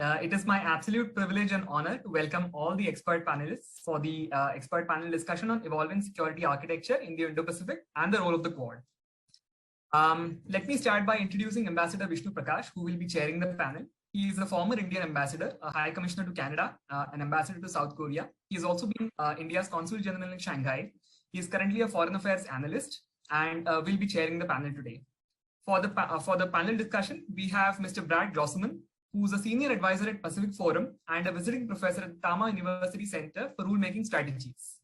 It is my absolute privilege and honor to welcome all the expert panelists for the expert panel discussion on evolving security architecture in the Indo-Pacific and the role of the Quad. Let me start by introducing Ambassador Vishnu Prakash, who will be chairing the panel. He is a former Indian ambassador, a High Commissioner to Canada, an ambassador to South Korea. He has also been India's Consul General in Shanghai. He is currently a foreign affairs analyst and will be chairing the panel today. For the panel discussion, we have Mr. Brad Glosserman, who's a senior advisor at Pacific Forum and a visiting professor at the Tama University Center for Rulemaking Strategies.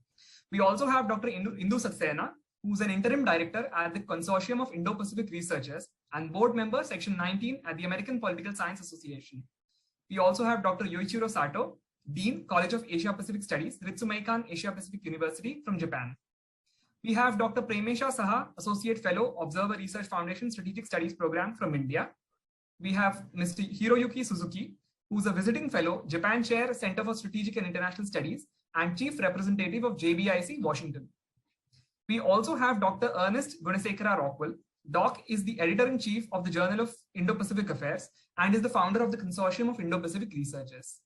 We also have Dr. Indu Saxena, who's an interim director at the Consortium of Indo-Pacific Researchers and board member section 19 at the American Political Science Association. We also have Dr. Yoichiro Sato, Dean, College of Asia-Pacific Studies, Ritsumeikan Asia-Pacific University from Japan. We have Dr. Premesha Saha, Associate Fellow, Observer Research Foundation Strategic Studies Program from India. We have Mr. Hiroyuki Suzuki, who's a visiting fellow, Japan Chair, Center for Strategic and International Studies, and Chief Representative of JBIC, Washington. We also have Dr. Ernest Gunasekara Rockwell. Doc is the editor-in-chief of the Journal of Indo-Pacific Affairs and is the founder of the Consortium of Indo-Pacific Researchers.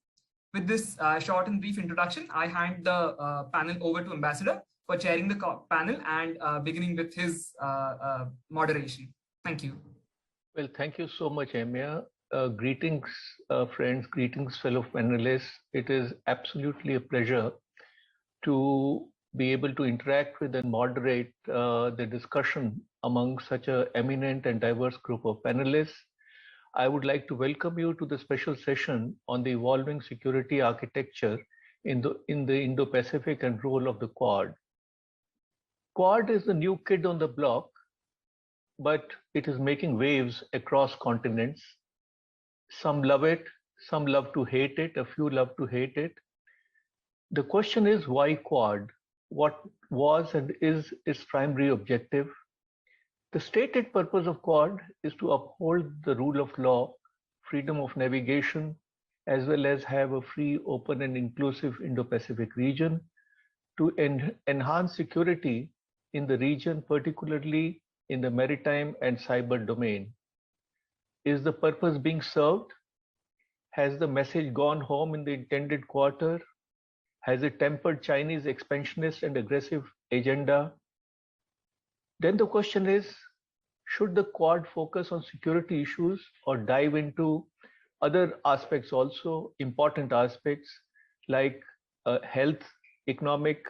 With this short and brief introduction, I hand the panel over to Ambassador for chairing the panel and beginning with his moderation. Thank you. Well, thank you so much, Emia. Greetings, friends, greetings, fellow panelists. It is absolutely a pleasure to be able to interact with and moderate the discussion among such an eminent and diverse group of panelists. I would like to welcome you to the special session on the evolving security architecture in the Indo-Pacific and role of the Quad. Quad is the new kid on the block, but it is making waves across continents. Some love it, some love to hate it, a few love to hate it. The question is, why Quad? What was and is its primary objective? The stated purpose of Quad is to uphold the rule of law, freedom of navigation, as well as have a free, open, and inclusive Indo-Pacific region, to enhance security in the region, particularly in the maritime and cyber domain. Is the purpose being served? Has the message gone home in the intended quarter? Has it tempered Chinese expansionist and aggressive agenda? Then the question is, should the Quad focus on security issues or dive into other aspects also, important aspects like health, economic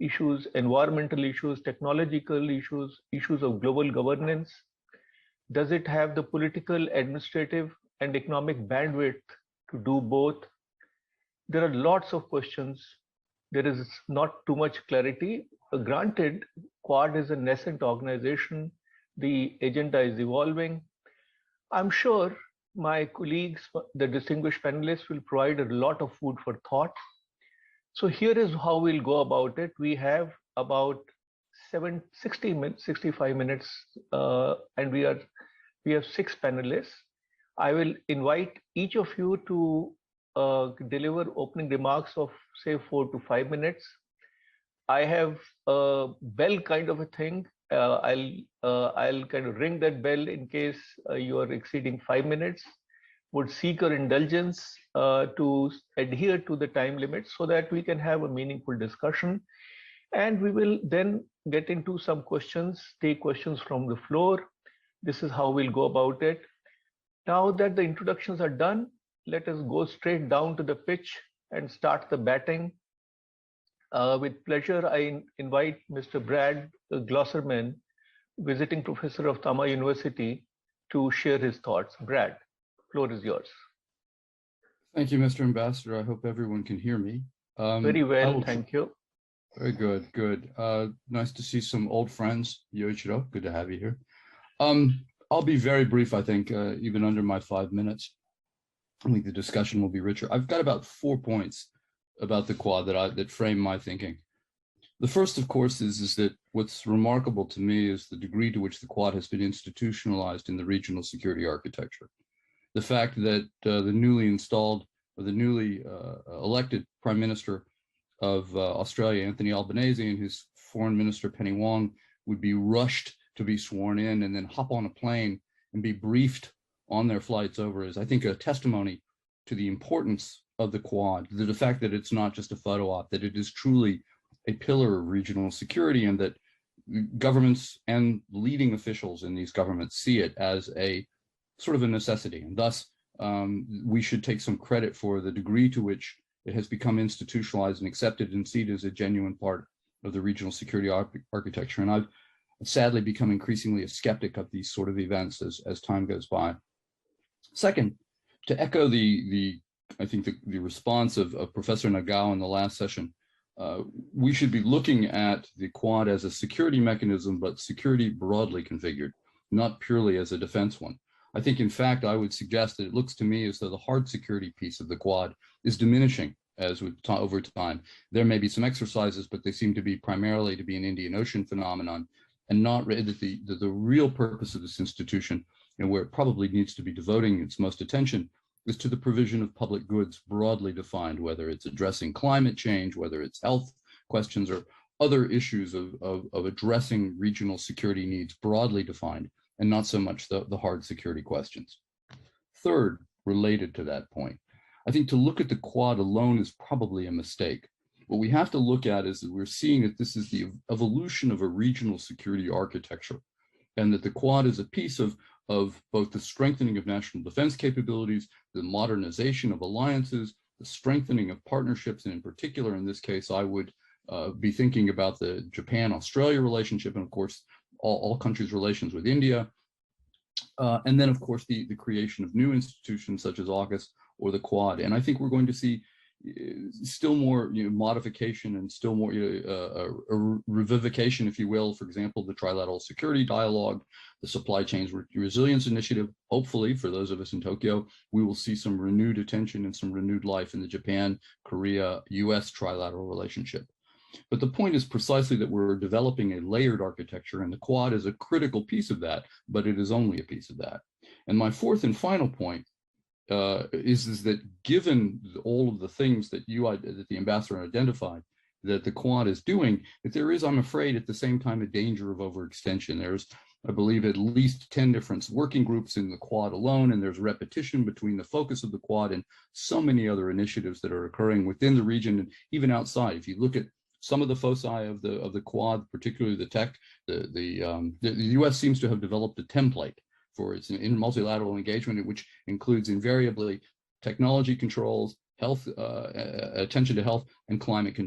issues, environmental issues, technological issues, issues of global governance? Does it have the political, administrative, and economic bandwidth to do both? There are lots of questions. There is not too much clarity. Granted, Quad is a nascent organization. The agenda is evolving. I'm sure my colleagues, the distinguished panelists, will provide a lot of food for thought. So here is how we'll go about it. We have about 65 minutes, and we have 6 panelists. I will invite each of you to deliver opening remarks of say 4 to 5 minutes. I have a bell kind of a thing. I'll kind of ring that bell in case you are exceeding 5 minutes. Would seek your indulgence to adhere to the time limit so that we can have a meaningful discussion. And we will then get into some questions, take questions from the floor. This is how we'll go about it. Now that the introductions are done, let us go straight down to the pitch and start the batting. With pleasure, I invite Mr. Brad Glosserman, visiting professor of Tama University, to share his thoughts. Brad, floor is yours. Thank you, Mr. Ambassador. I hope everyone can hear me. Very well, thank you. Very good, good. Nice to see some old friends. Yoichiro, good to have you here. I'll be very brief, I think, even under my 5 minutes. I think the discussion will be richer. I've got about 4 points about the Quad that frame my thinking. The first, of course, is that what's remarkable to me is the degree to which the Quad has been institutionalized in the regional security architecture. The fact that the newly installed or the newly elected Prime Minister of Australia, Anthony Albanese, and his Foreign Minister, Penny Wong, would be rushed to be sworn in and then hop on a plane and be briefed on their flights over is, I think, a testimony to the importance of the Quad, the fact that it's not just a photo op, that it is truly a pillar of regional security, and that governments and leading officials in these governments see it as a sort of a necessity. And thus, we should take some credit for the degree to which it has become institutionalized and accepted and seen as a genuine part of the regional security architecture. And I've sadly become increasingly a skeptic of these sort of events as time goes by. Second, to echo I think the response of Professor Nagao in the last session, we should be looking at the Quad as a security mechanism, but security broadly configured, not purely as a defense one. I think, in fact, I would suggest that it looks to me as though the hard security piece of the Quad is diminishing over time. There may be some exercises, but they seem to be primarily to be an Indian Ocean phenomenon, and not really the real purpose of this institution, and where it probably needs to be devoting its most attention, is to the provision of public goods broadly defined, whether it's addressing climate change, whether it's health questions, or other issues of addressing regional security needs broadly defined, and not so much the hard security questions. Third, related to that point, I think to look at the Quad alone is probably a mistake. What we have to look at is that we're seeing that this is the evolution of a regional security architecture, and that the Quad is a piece of both the strengthening of national defense capabilities, the modernization of alliances, the strengthening of partnerships, and in particular, in this case, I would be thinking about the Japan-Australia relationship, and of course, all countries' relations with India, and then, of course, the creation of new institutions such as AUKUS or the Quad. And I think we're going to see still more modification and still more a revivification, if you will. For example, the trilateral security dialogue, the supply chains resilience initiative. Hopefully, for those of us in Tokyo, we will see some renewed attention and some renewed life in the Japan, Korea, US trilateral relationship. But the point is precisely that we're developing a layered architecture, and the Quad is a critical piece of that, but it is only a piece of that. And my fourth and final point is that given all of the things that the ambassador identified that the Quad is doing, that there is, I'm afraid, at the same time, a danger of overextension. There's, I believe, at least 10 different working groups in the Quad alone, and there's repetition between the focus of the Quad and so many other initiatives that are occurring within the region and even outside. If you look at some of the foci of the Quad, particularly the tech, the U.S. seems to have developed a template for its in multilateral engagement, which includes invariably technology controls, health, attention to health, and climate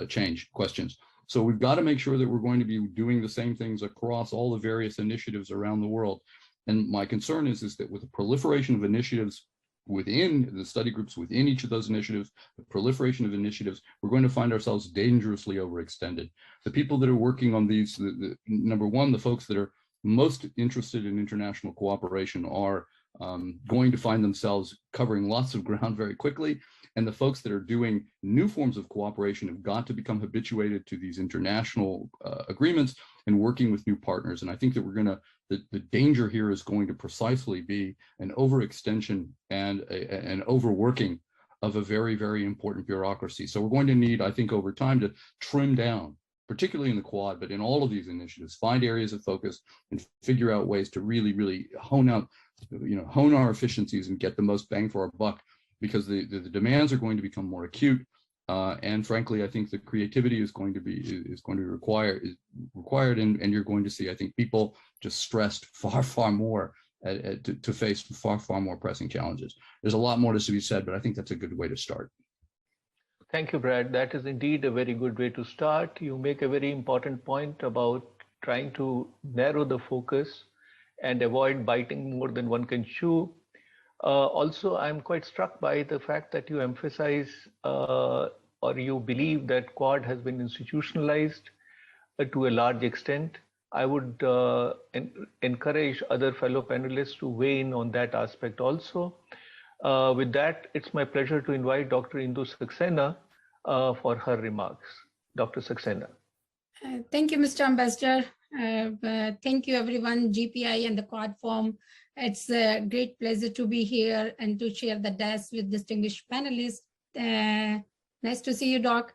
change questions. So we've got to make sure that we're going to be doing the same things across all the various initiatives around the world. And my concern is that with the proliferation of initiatives within the study groups, within each of those initiatives, the proliferation of initiatives, we're going to find ourselves dangerously overextended. The people that are working on these, number one, the folks that are most interested in international cooperation are going to find themselves covering lots of ground very quickly. And the folks that are doing new forms of cooperation have got to become habituated to these international agreements and working with new partners. And I think that we're going to, the danger here is going to precisely be an overextension and an overworking of a very, very important bureaucracy. So we're going to need, I think, over time to trim down, particularly in the Quad, but in all of these initiatives, find areas of focus and figure out ways to really, really hone our efficiencies and get the most bang for our buck, because the demands are going to become more acute. And frankly, I think the creativity is going to be required, and you're going to see, I think, people just stressed far, far more to face far, far more pressing challenges. There's a lot more to be said, but I think that's a good way to start. Thank you, Brad. That is indeed a very good way to start. You make a very important point about trying to narrow the focus and avoid biting more than one can chew. Also, I'm quite struck by the fact that you emphasize or you believe that Quad has been institutionalized to a large extent. I would encourage other fellow panelists to weigh in on that aspect also. With that, it's my pleasure to invite Dr. Indu Saxena for her remarks. Dr. Saxena. Thank you, Mr. Ambassador. Thank you, everyone, GPI and the Quad Forum. It's a great pleasure to be here and to share the desk with distinguished panelists. Nice to see you, Doc.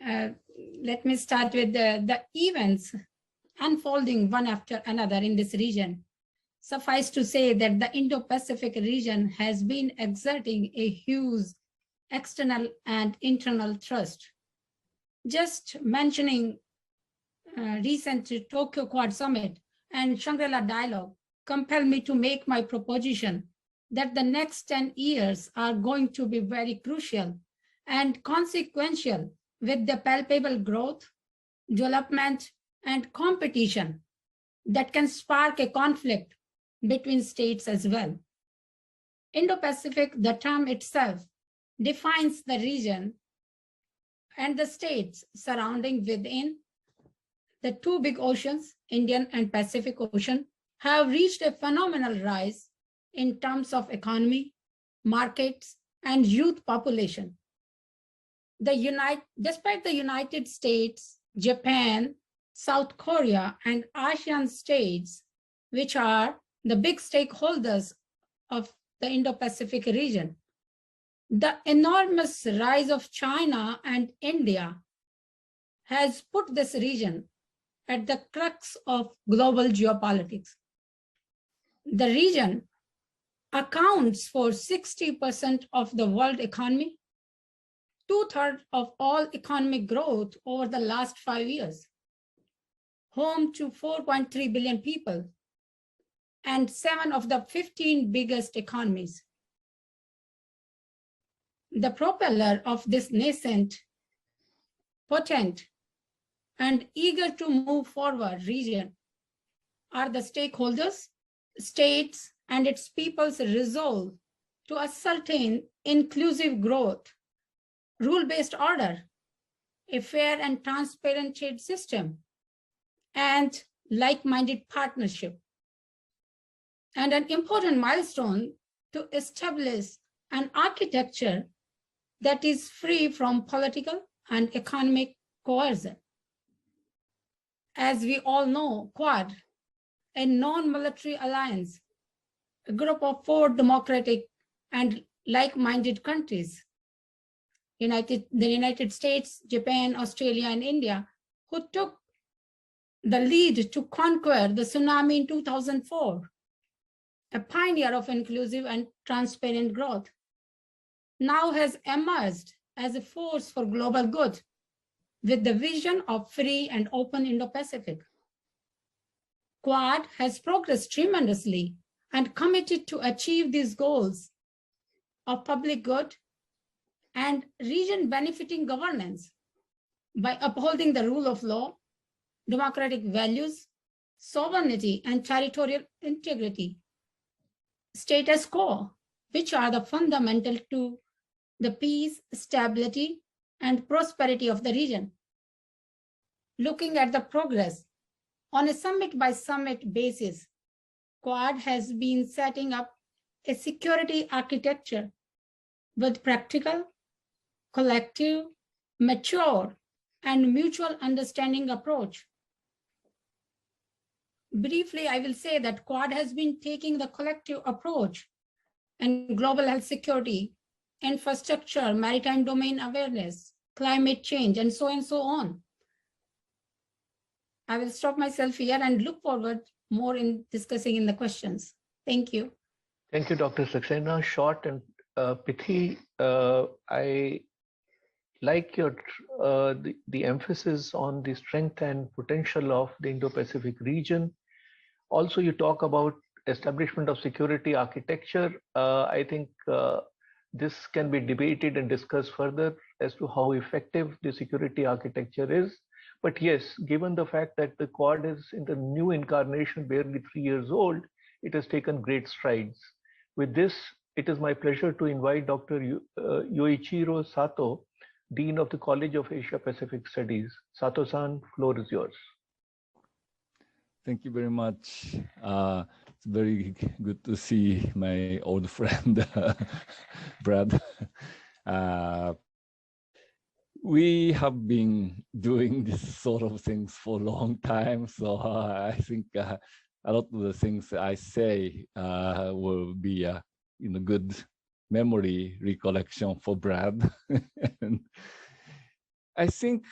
Let me start with the events unfolding one after another in this region. suffice to say that the Indo-Pacific region has been exerting a huge external and internal thrust. Just mentioning recent Tokyo Quad Summit and Shangri-La Dialogue compel me to make my proposition that the next 10 years are going to be very crucial and consequential with the palpable growth, development, and competition that can spark a conflict between states as well. Indo-Pacific, the term itself, defines the region and the states surrounding within. The two big oceans, Indian and Pacific Ocean, have reached a phenomenal rise in terms of economy, markets, and youth population. Despite the United States, Japan, South Korea, and ASEAN states, which are the big stakeholders of the Indo-Pacific region, the enormous rise of China and India has put this region at the crux of global geopolitics. The region accounts for 60% of the world economy, 2/3 of all economic growth over the last 5 years, home to 4.3 billion people, and 7 of the 15 biggest economies. The propeller of this nascent, potent, and eager to move forward region are the stakeholders, states, and its people's resolve to ascertain inclusive growth, rule-based order, a fair and transparent trade system, and like-minded partnership. And an important milestone to establish an architecture that is free from political and economic coercion. As we all know, Quad, a non-military alliance, a group of 4 democratic and like-minded countries, the United States, Japan, Australia, and India, who took the lead to conquer the tsunami in 2004, a pioneer of inclusive and transparent growth, now has emerged as a force for global good with the vision of free and open Indo-Pacific. Quad has progressed tremendously and committed to achieve these goals of public good and region benefiting governance by upholding the rule of law, democratic values, sovereignty, and territorial integrity, status quo, which are the fundamental to the peace, stability, and prosperity of the region. Looking at the progress on a summit-by-summit basis, Quad has been setting up a security architecture with practical, collective, mature, and mutual understanding approach. Briefly, I will say that Quad has been taking the collective approach in global health security, infrastructure, maritime domain awareness, climate change, and so on. I will stop myself here and look forward more in discussing in the questions. Thank you. Thank you, Dr. Saxena. Short and pithy. I like your the emphasis on the strength and potential of the Indo-Pacific region. Also, you talk about establishment of security architecture. I think this can be debated and discussed further as to how effective the security architecture is. But yes, given the fact that the Quad is in the new incarnation, barely 3 years old, it has taken great strides. With this, it is my pleasure to invite Dr. Yoichiro Sato, Dean of the College of Asia-Pacific Studies. Sato-san, floor is yours. Thank you very much. It's very good to see my old friend, Brad. We have been doing this sort of things for a long time, so I think a lot of the things I say will be in a good memory recollection for Brad. And I think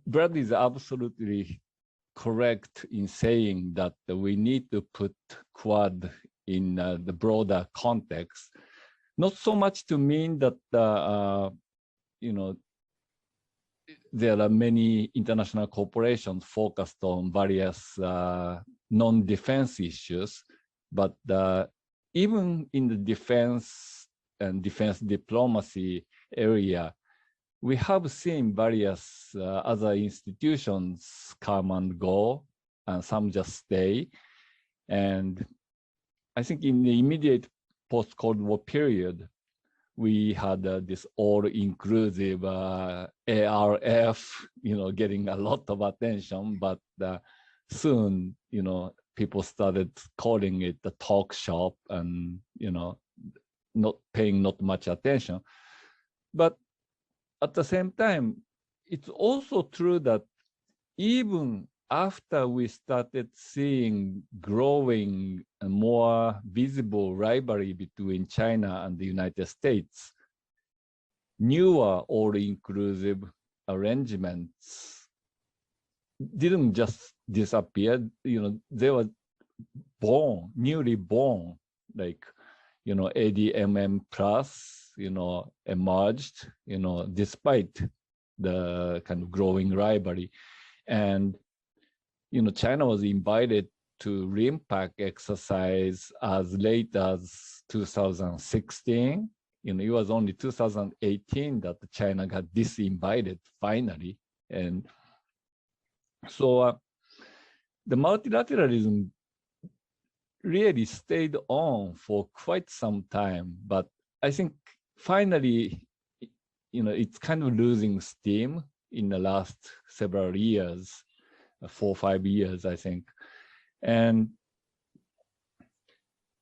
Brad is absolutely correct in saying that we need to put Quad in the broader context, not so much to mean that there are many international corporations focused on various non-defense issues, but even in the defense and defense diplomacy area, we have seen various other institutions come and go, and some just stay. And I think in the immediate post-Cold War period, we had this all-inclusive ARF, getting a lot of attention, but soon, people started calling it the talk shop and, not paying not much attention. But at the same time, it's also true that even after we started seeing growing and more visible rivalry between China and the United States, newer all-inclusive arrangements didn't just disappear. They were newly born, like, ADMM plus, emerged, despite the kind of growing rivalry. And China was invited to RIMPAC exercise as late as 2016. It was only 2018 that China got disinvited finally. And so the multilateralism really stayed on for quite some time. But I think finally, it's kind of losing steam in the last several years. 4 or 5 years, I think.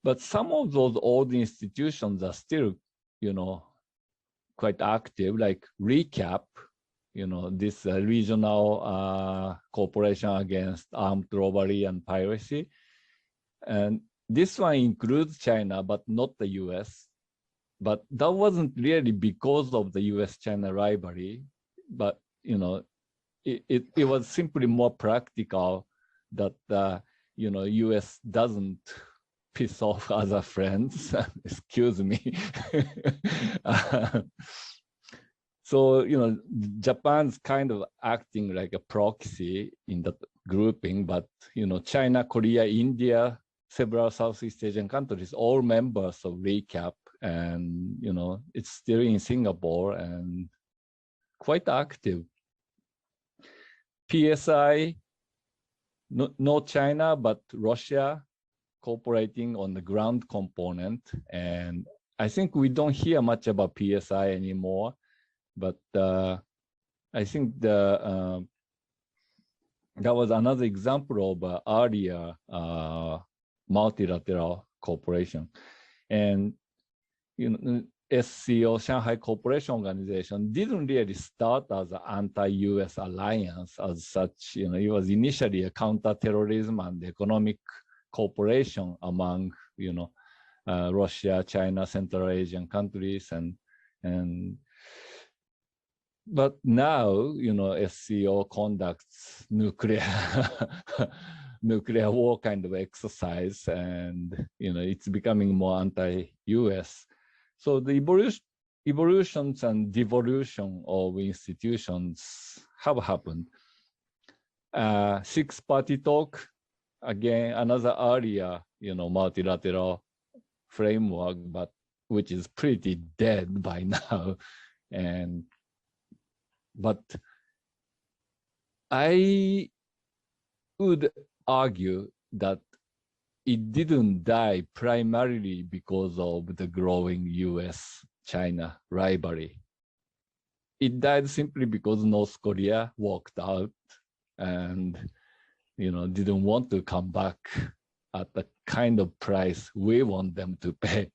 But some of those old institutions are still, quite active, like RECAP, this regional cooperation against armed robbery and piracy. And this one includes China, but not the US. But that wasn't really because of the US-China rivalry, but, it was simply more practical that US doesn't piss off other friends. Excuse me. So Japan's kind of acting like a proxy in that grouping, but China, Korea, India, several Southeast Asian countries, all members of RECAP, and it's still in Singapore and quite active. PSI, no China, but Russia cooperating on the ground component. And I think we don't hear much about PSI anymore, but I think that was another example of earlier multilateral cooperation. And SCO, Shanghai Cooperation Organization, didn't really start as an anti-US alliance as such. It was initially a counter-terrorism and economic cooperation among, Russia, China, Central Asian countries, but now, SCO conducts nuclear war kind of exercise, and it's becoming more anti-US. So the evolutions and devolution of institutions have happened. Six-party talk, again, another area, multilateral framework, but which is pretty dead by now. But I would argue that it didn't die primarily because of the growing US-China rivalry. It died simply because North Korea walked out and, didn't want to come back at the kind of price we want them to pay.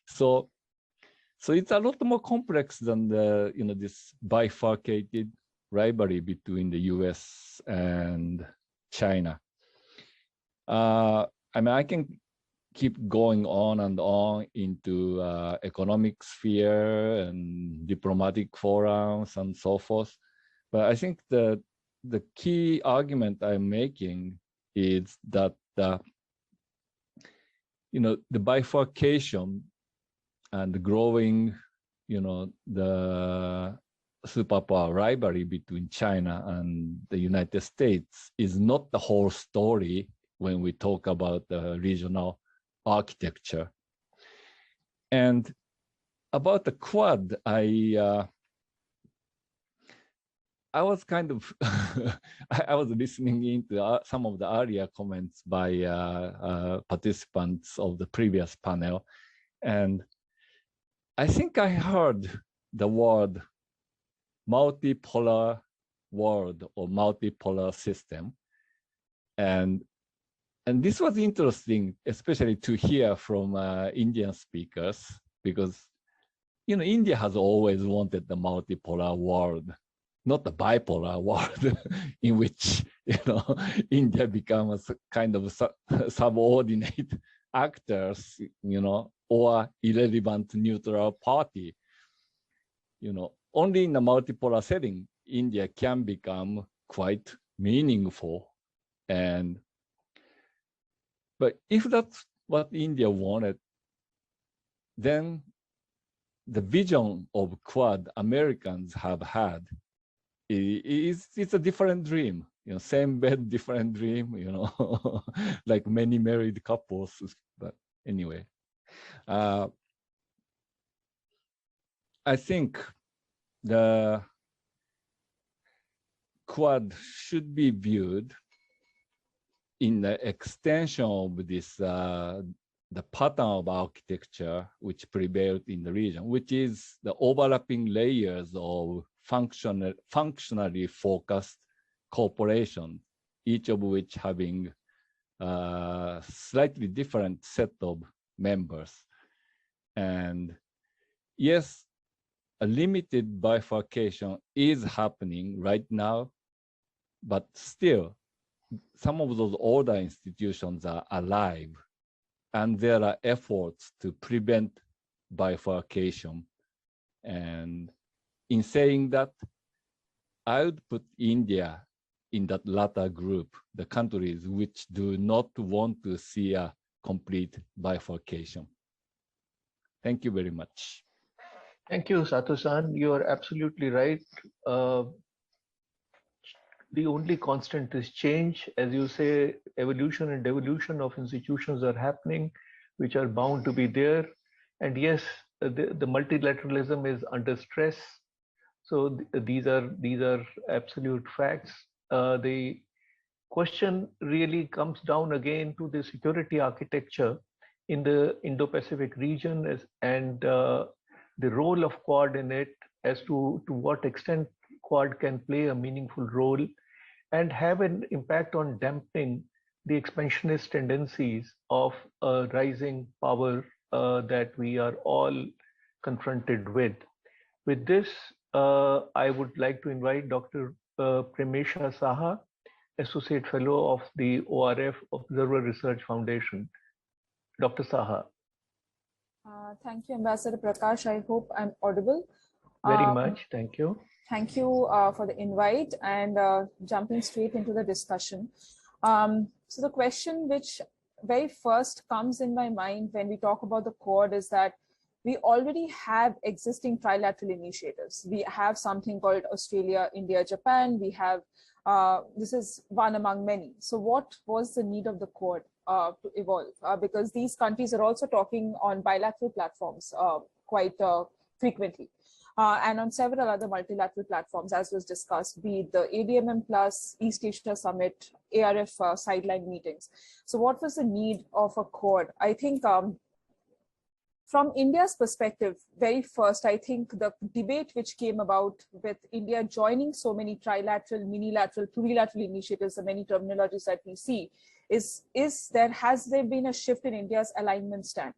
So it's a lot more complex than the, this bifurcated rivalry between the US and China. I can keep going on and on into economic sphere and diplomatic forums and so forth. But I think the the key argument I'm making is that the bifurcation and the growing, the superpower rivalry between China and the United States is not the whole story when we talk about the regional architecture. And about the Quad, I was kind of, I was listening into some of the earlier comments by participants of the previous panel. And I think I heard the word multipolar world or multipolar system. And this was interesting, especially to hear from Indian speakers, because, India has always wanted the multipolar world, not the bipolar world in which, India becomes kind of subordinate actors, or irrelevant neutral party. Only in a multipolar setting, India can become quite meaningful. But if that's what India wanted, then the vision of Quad Americans have had it's a different dream. Same bed, different dream. Like many married couples. But anyway, I think the Quad should be viewed in the extension of this, the pattern of architecture which prevailed in the region, which is the overlapping layers of functionally focused corporations, each of which having a slightly different set of members. And yes, a limited bifurcation is happening right now, but still, some of those older institutions are alive, and there are efforts to prevent bifurcation. And in saying that, I would put India in that latter group, the countries which do not want to see a complete bifurcation. Thank you very much. Thank you, Sato-san. You are absolutely right. The only constant is change. As you say, evolution and devolution of institutions are happening, which are bound to be there. And yes, the multilateralism is under stress. So these are absolute facts. The question really comes down again to the security architecture in the Indo-Pacific region and the role of Quad in it, as to what extent Quad can play a meaningful role and have an impact on dampening the expansionist tendencies of rising power that we are all confronted with. With this, I would like to invite Dr. Premesha Saha, Associate Fellow of the ORF Observer Research Foundation. Dr. Saha. Thank you, Ambassador Prakash. I hope I'm audible. Very much. Thank you. Thank you for the invite and jumping straight into the discussion. So the question which very first comes in my mind when we talk about the Quad is that we already have existing trilateral initiatives. We have something called Australia, India, Japan. We have, this is one among many. So what was the need of the Quad to evolve? Because these countries are also talking on bilateral platforms quite frequently. And on several other multilateral platforms, as was discussed, be it the ADMM Plus, East Asia Summit, ARF sideline meetings. So what was the need of a Quad? I think from India's perspective, very first, I think the debate which came about with India joining so many trilateral, minilateral, plurilateral initiatives, the many terminologies that we see, has there been a shift in India's alignment stand?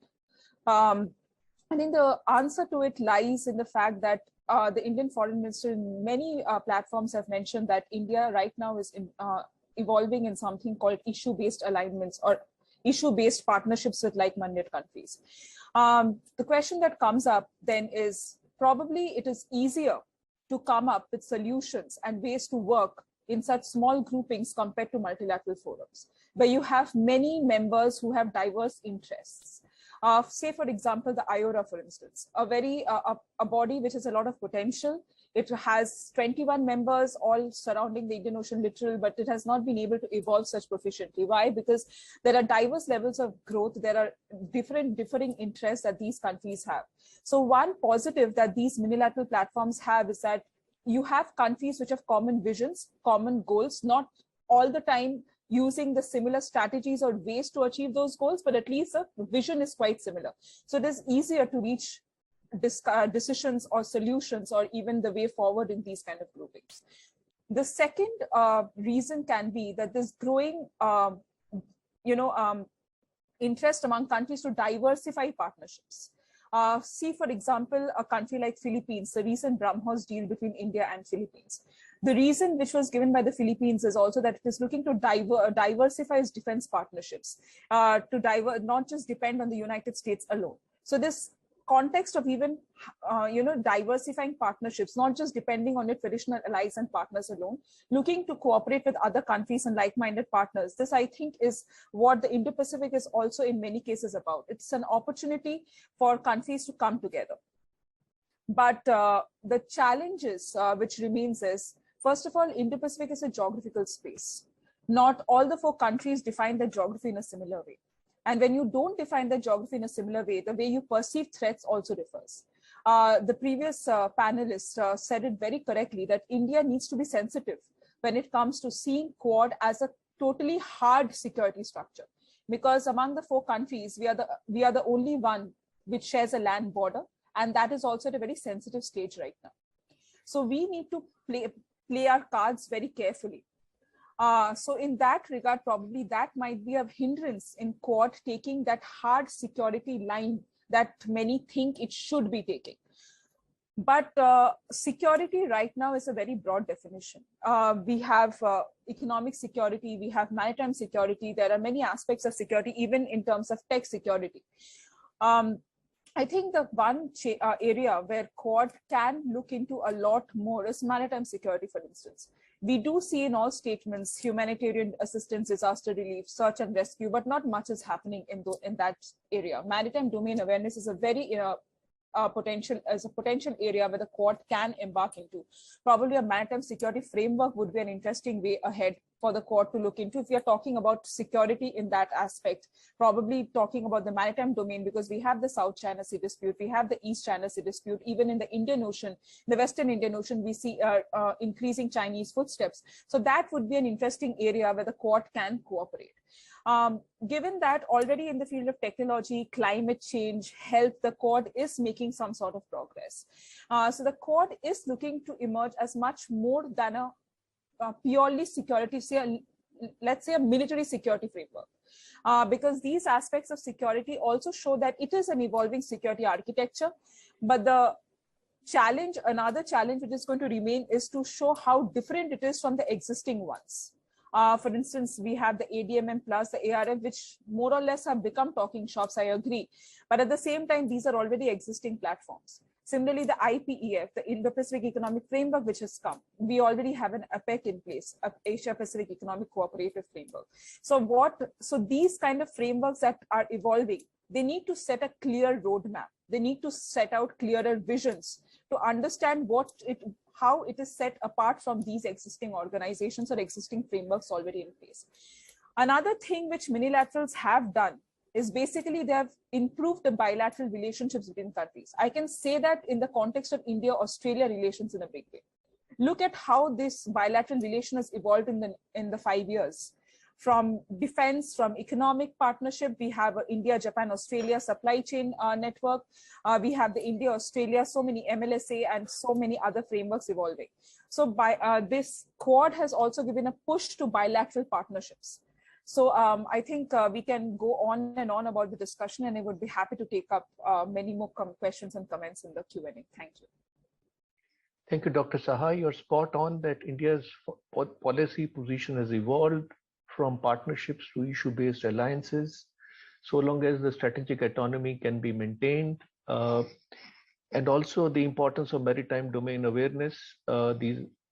I think the answer to it lies in the fact that the Indian Foreign Minister in many platforms have mentioned that India right now is evolving in something called issue-based alignments or issue-based partnerships with like-minded countries. The question that comes up then is probably it is easier to come up with solutions and ways to work in such small groupings compared to multilateral forums, where you have many members who have diverse interests. Say, for example, the IORA, for instance, a body which has a lot of potential. It has 21 members all surrounding the Indian Ocean littoral, but it has not been able to evolve such proficiently. Why? Because there are diverse levels of growth. There are differing interests that these countries have. So one positive that these unilateral platforms have is that you have countries which have common visions, common goals, not all the time using the similar strategies or ways to achieve those goals, but at least the vision is quite similar. So it is easier to reach decisions or solutions or even the way forward in these kind of groupings. The second reason can be that this growing interest among countries to diversify partnerships. See, for example, a country like Philippines, the recent BrahMos deal between India and Philippines. The reason which was given by the Philippines is also that it is looking to diversify its defense partnerships, not just depend on the United States alone. So this context of even diversifying partnerships, not just depending on your traditional allies and partners alone, looking to cooperate with other countries and like-minded partners. This, I think, is what the Indo-Pacific is also in many cases about. It's an opportunity for countries to come together. But the challenges which remains is, first of all, Indo-Pacific is a geographical space. Not all the 4 countries define their geography in a similar way. And when you don't define the geography in a similar way, the way you perceive threats also differs. The previous panelist said it very correctly that India needs to be sensitive when it comes to seeing Quad as a totally hard security structure. Because among the 4 countries, we are the only one which shares a land border. And that is also at a very sensitive stage right now. So we need to play our cards very carefully. So in that regard, probably that might be a hindrance in Quad taking that hard security line that many think it should be taking. But security right now is a very broad definition. We have economic security, we have maritime security. There are many aspects of security, even in terms of tech security. I think the one area where Quad can look into a lot more is maritime security, for instance. We do see in all statements humanitarian assistance, disaster relief, search and rescue, but not much is happening in that area. Maritime domain awareness is a very potential area where the Quad can embark into. Probably a maritime security framework would be an interesting way ahead for the Quad to look into. If we are talking about security in that aspect, probably talking about the maritime domain, because we have the South China Sea dispute, we have the East China Sea dispute, even in the Indian Ocean, the Western Indian Ocean, we see increasing Chinese footsteps. So that would be an interesting area where the Quad can cooperate. Given that already in the field of technology, climate change, health, the Quad is making some sort of progress. So the Quad is looking to emerge as much more than a purely security, let's say a military security framework. Because these aspects of security also show that it is an evolving security architecture. But the challenge, another challenge which is going to remain, is to show how different it is from the existing ones. For instance, we have the ADMM plus the ARF, which more or less have become talking shops, I agree. But at the same time, these are already existing platforms. Similarly, the IPEF, the Indo-Pacific Economic Framework, which has come, we already have an APEC in place, Asia-Pacific Economic Cooperative Framework. So these kind of frameworks that are evolving, they need to set a clear roadmap. They need to set out clearer visions to understand how it is set apart from these existing organizations or existing frameworks already in place. Another thing which minilaterals have done is basically they have improved the bilateral relationships between countries. I can say that in the context of India-Australia relations in a big way. Look at how this bilateral relation has evolved in the 5 years. From defense, from economic partnership, we have India-Japan-Australia supply chain network. We have the India-Australia, so many MLSA and so many other frameworks evolving. So this Quad has also given a push to bilateral partnerships. So I think we can go on and on about the discussion, and I would be happy to take up many more questions and comments in the Q&A. Thank you. Thank you, Dr. Saha. You're spot on that India's policy position has evolved from partnerships to issue-based alliances, so long as the strategic autonomy can be maintained, and also the importance of maritime domain awareness.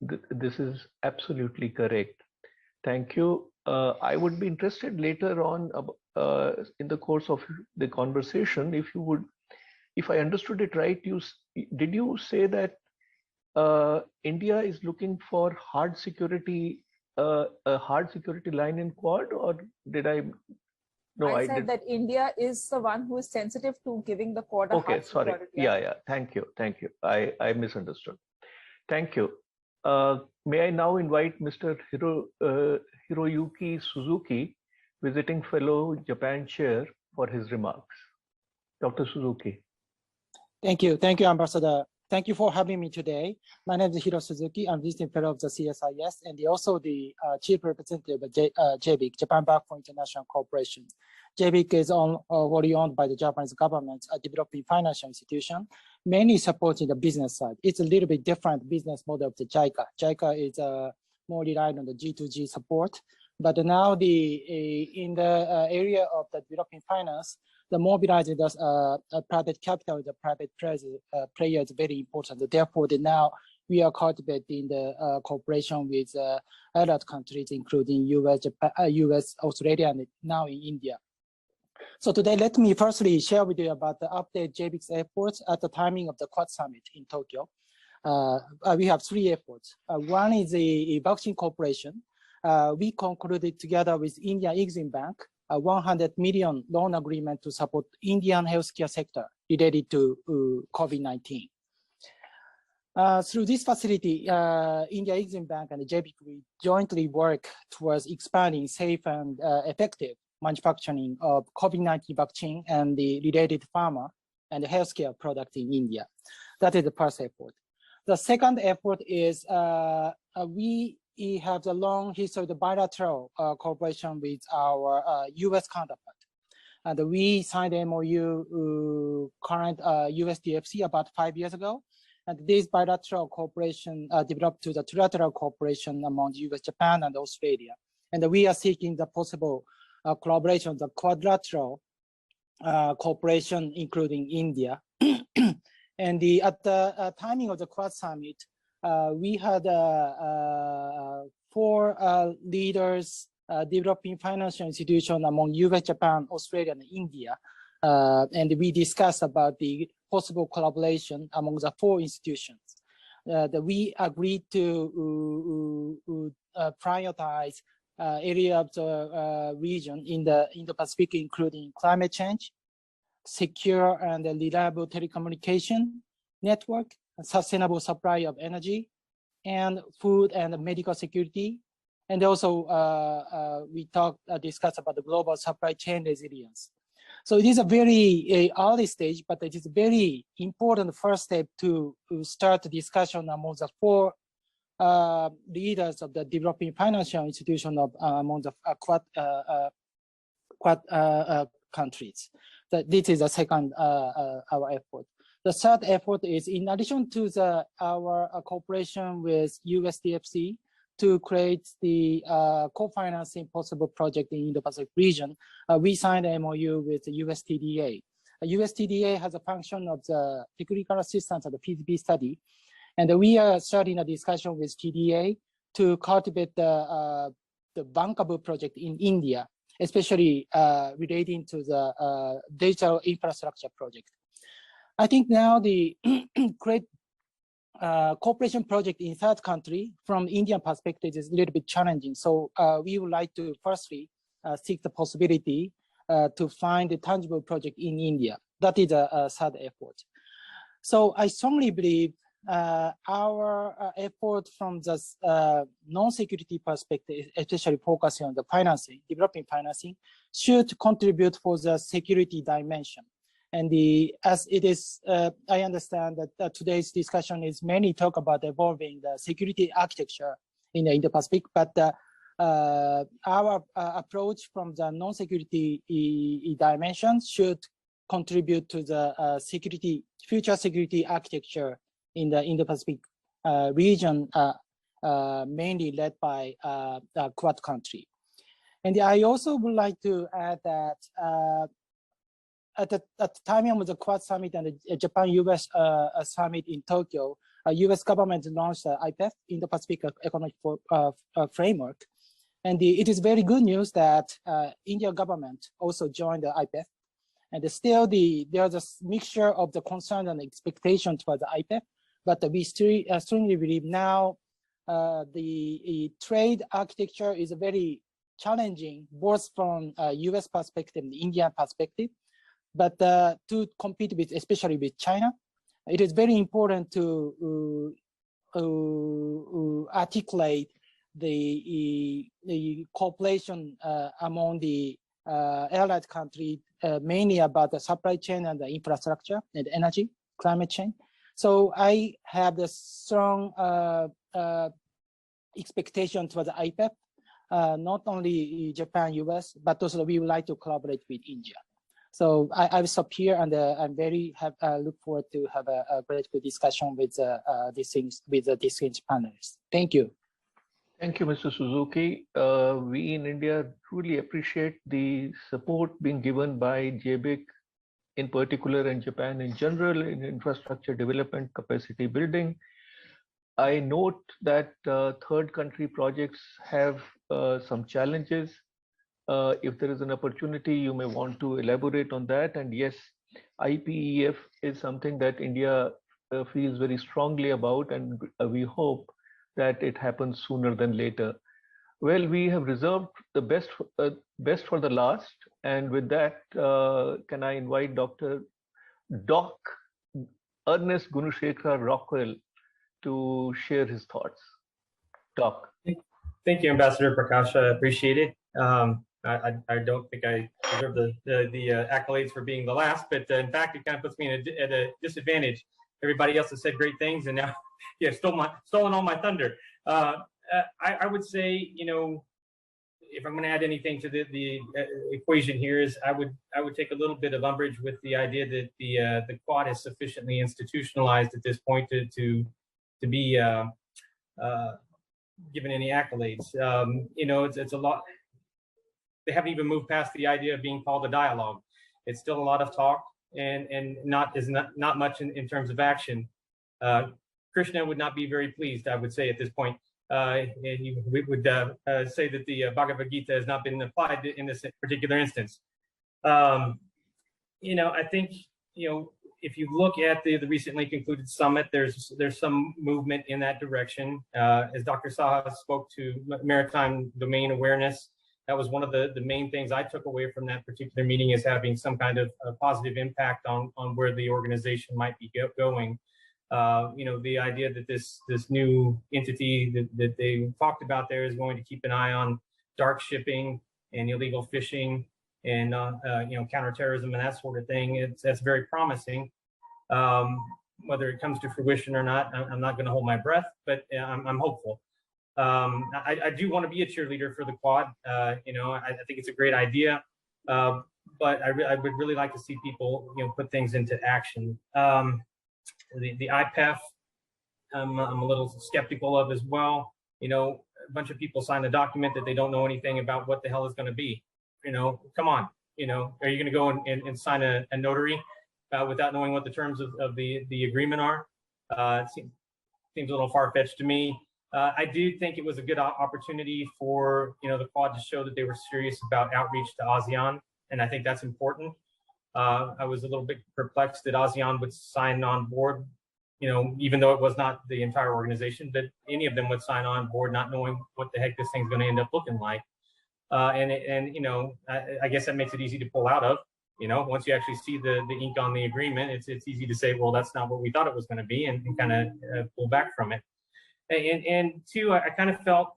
This is absolutely correct. Thank you. I would be interested later on in the course of the conversation, if I understood it right, did you say that India is looking for hard security, a hard security line in Quad, or did I? No, I said that India is the one who is sensitive to giving the Quad a hard sorry. security. Yeah. Thank you. I misunderstood. Thank you. May I now invite Mr. Hiroyuki Suzuki, visiting fellow Japan chair, for his remarks. Dr. Suzuki. Thank you, Ambassador. Thank you for having me today. My name is Hiro Suzuki. I'm visiting fellow of the CSIS and also the chief representative of JBIC, Japan Bank for International Cooperation. JBIC is wholly owned by the Japanese government, a developing financial institution, mainly supporting the business side. It's a little bit different business model of the JICA. JICA is more reliant on the G2G support, but now in the area of the developing finance, the mobilizing private capital, the private player is very important. Therefore, now we are cultivating the cooperation with other countries, including US, Japan, US, Australia, and now in India. So today, let me firstly share with you about the update JBIC's efforts at the timing of the Quad Summit in Tokyo. We have three efforts. One is a vaccine cooperation. We concluded together with Indian Exim Bank a 100 million loan agreement to support Indian healthcare sector related to COVID-19. Through this facility, India Exim Bank and the JBIC jointly work towards expanding safe and effective manufacturing of COVID-19 vaccine and the related pharma and healthcare products in India. That is the first effort. The second effort is we have the long history of the bilateral cooperation with our US counterpart. And we signed the MOU current USDFC about 5 years ago. And this bilateral cooperation developed to the trilateral cooperation among US, Japan, and Australia. And we are seeking the possible collaboration, the quadrilateral cooperation, including India. And at the timing of the Quad Summit, we had 4 leaders developing financial institutions among US, Japan, Australia, and India. And we discussed about the possible collaboration among the 4 institutions. That we agreed to prioritize area of the region in the Indo-Pacific, including climate change, secure and reliable telecommunication network, sustainable supply of energy, and food and medical security. And also we discussed about the global supply chain resilience. So it is a very early stage, but it is a very important first step to start the discussion among the 4 leaders of the developing financial institution among the Quad countries. This is the second our effort. The third effort is, in addition to our cooperation with USDFC to create the co-financing possible project in the Indo-Pacific region, we signed an MOU with the USTDA. USTDA has a function of the technical assistance of the feasibility study. And we are starting a discussion with TDA to cultivate the bankable project in India, especially relating to the digital infrastructure project. I think now the great cooperation project in third country from Indian perspective is a little bit challenging. So we would like to firstly seek the possibility to find a tangible project in India. That is a third effort. So I strongly believe our effort from the non-security perspective, especially focusing on the financing, developing financing, should contribute for the security dimension. And as it is, I understand that today's discussion is mainly talk about evolving the security architecture in the Indo-Pacific, but our approach from the non-security dimension should contribute to the future security architecture in the Indo-Pacific region, mainly led by the Quad country. And I also would like to add that at the time of the Quad Summit and the Japan-US Summit in Tokyo, US government launched the IPEF, Indo-Pacific Economic Framework. And it is very good news that Indian government also joined the IPEF. And still there's a mixture of the concern and expectation toward the IPEF, but we still strongly believe now the trade architecture is very challenging, both from US perspective and Indian perspective. But to compete with, especially with China, it is very important to articulate the cooperation among the allied countries, mainly about the supply chain and the infrastructure and energy, climate change. So I have the strong expectation for the IPEF, not only Japan, US, but also we would like to collaborate with India. So I will stop here, and I'm very look forward to have a great good discussion with the distinguished panelists. Thank you. Thank you, Mr. Suzuki. We in India truly appreciate the support being given by JBIC in particular and Japan in general in infrastructure development, capacity building. I note that third country projects have some challenges. If there is an opportunity, you may want to elaborate on that. And yes, IPEF is something that India feels very strongly about, and we hope that it happens sooner than later. Well, we have reserved the best for the last, and with that, can I invite Doc Ernest Gunushekar Rockwell to share his thoughts. Doc. Thank you, Ambassador Prakash. I appreciate it. I don't think I deserve the accolades for being the last, but in fact, it kind of puts me at a disadvantage. Everybody else has said great things, and now yeah, stolen all my thunder. I would say, you know, if I'm going to add anything to the equation here, is I would take a little bit of umbrage with the idea that the Quad is sufficiently institutionalized at this point to be given any accolades. You know, it's a lot. They haven't even moved past the idea of being called a dialogue. It's still a lot of talk and not much in terms of action. Krishna would not be very pleased, I would say, at this point. He would say that the Bhagavad Gita has not been applied in this particular instance. You know, I think, you know, if you look at the recently concluded summit, there's some movement in that direction. As Dr. Saha spoke to maritime domain awareness, that was one of the main things I took away from that particular meeting, is having some kind of a positive impact on where the organization might be going. You know, the idea that this new entity that they talked about there is going to keep an eye on dark shipping and illegal fishing and you know, counterterrorism and that sort of thing. That's very promising. Whether it comes to fruition or not, I'm not going to hold my breath, but I'm hopeful. I do want to be a cheerleader for the Quad. You know, I think it's a great idea, but I would really like to see people, you know, put things into action. The IPEF, I'm a little skeptical of as well. You know, a bunch of people sign a document that they don't know anything about what the hell is going to be. You know, come on. You know, are you going to go and sign a notary without knowing what the terms of the agreement are? It seems a little far-fetched to me. I do think it was a good opportunity for, you know, the Quad to show that they were serious about outreach to ASEAN, and I think that's important. I was a little bit perplexed that ASEAN would sign on board, you know, even though it was not the entire organization, that any of them would sign on board not knowing what the heck this thing's going to end up looking like. And you know, I guess that makes it easy to pull out of. You know, once you actually see the ink on the agreement, it's easy to say, well, that's not what we thought it was going to be, and kind of pull back from it. And two, I kind of felt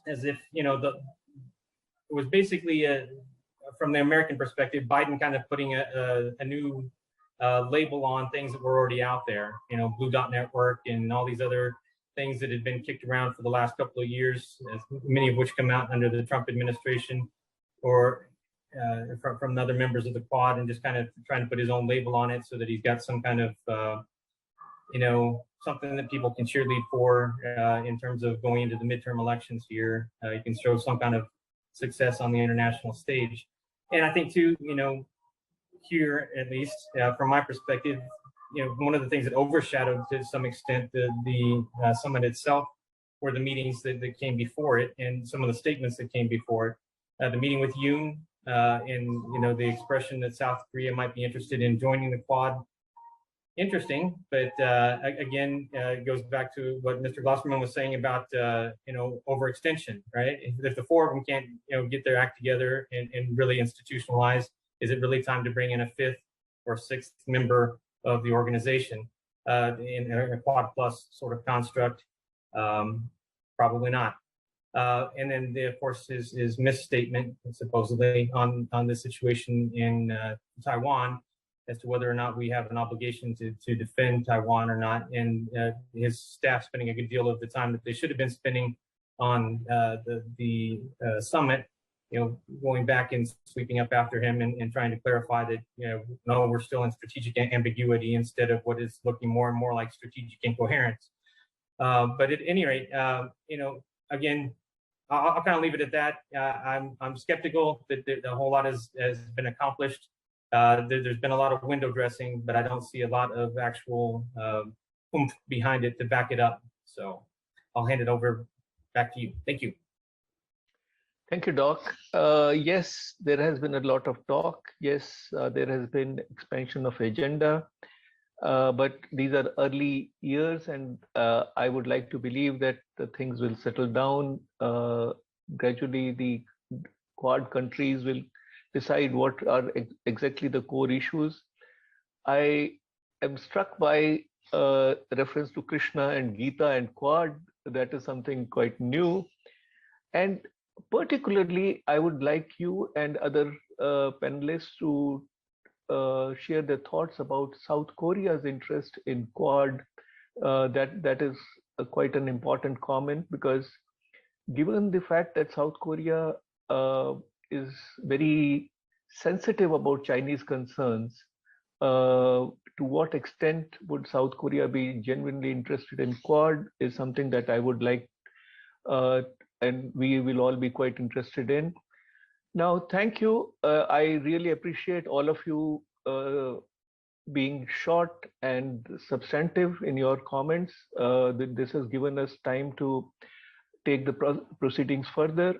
as if, you know, it was basically from the American perspective, Biden kind of putting a new label on things that were already out there, you know, Blue Dot Network and all these other things that had been kicked around for the last couple of years, many of which come out under the Trump administration or from the other members of the Quad, and just kind of trying to put his own label on it so that he's got some kind of, you know, something that people can cheerlead for in terms of going into the midterm elections here. You can show some kind of success on the international stage. And I think too, you know, here, at least from my perspective, one of the things that overshadowed to some extent the summit itself were the meetings that came before it and some of the statements that came before it. The meeting with Yoon and the expression that South Korea might be interested in joining the Quad. Interesting, but again, it goes back to what Mr. Glosserman was saying about overextension, right? If the four of them can't get their act together and really institutionalize, is it really time to bring in a fifth or sixth member of the organization in a Quad plus sort of construct? Probably not. And then, of course, his misstatement supposedly on the situation in Taiwan as to whether or not we have an obligation to defend Taiwan or not, and his staff spending a good deal of the time that they should have been spending on the summit, going back and sweeping up after him and trying to clarify that, no, we're still in strategic ambiguity instead of what is looking more and more like strategic incoherence. But at any rate, again, I'll kind of leave it at that. I'm skeptical that a whole lot has been accomplished. There's been a lot of window dressing, but I don't see a lot of actual oomph behind it to back it up. So I'll hand it over back to you. Thank you. Thank you, Doc. Yes, there has been a lot of talk. Yes, there has been expansion of agenda, but these are early years, and I would like to believe that the things will settle down. Gradually, the Quad countries will decide what are exactly the core issues. I am struck by reference to Krishna and Gita and Quad. That is something quite new. And particularly, I would like you and other panelists to share their thoughts about South Korea's interest in Quad. That is quite an important comment, because given the fact that South Korea is very sensitive about Chinese concerns, to what extent would South Korea be genuinely interested in Quad is something that I would like, and we will all be quite interested in. Now, thank you. I really appreciate all of you being short and substantive in your comments. This has given us time to take the proceedings further.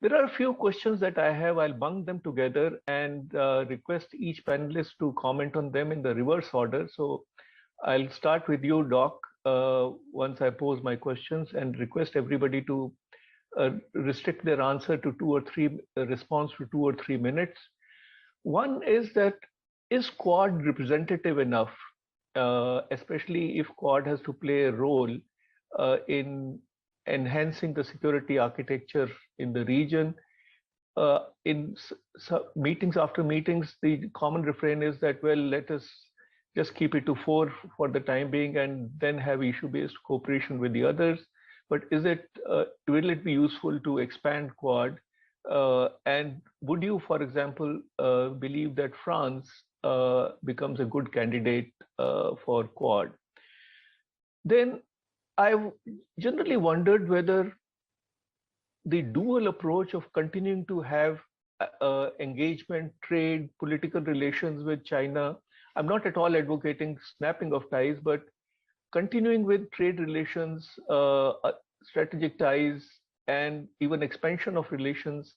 There are a few questions that I have. I'll bung them together and request each panelist to comment on them in the reverse order. So I'll start with you, Doc, once I pose my questions, and request everybody to restrict their answer to response to 2 or 3 minutes. One is that, is Quad representative enough, especially if Quad has to play a role in enhancing the security architecture in the region? In meetings after meetings, the common refrain is that, well, let us just keep it to 4 for the time being and then have issue-based cooperation with the others. But will it be useful to expand Quad? And would you, for example, believe that France becomes a good candidate for Quad? Then I've generally wondered whether the dual approach of continuing to have engagement, trade, political relations with China, I'm not at all advocating snapping of ties, but continuing with trade relations, strategic ties, and even expansion of relations,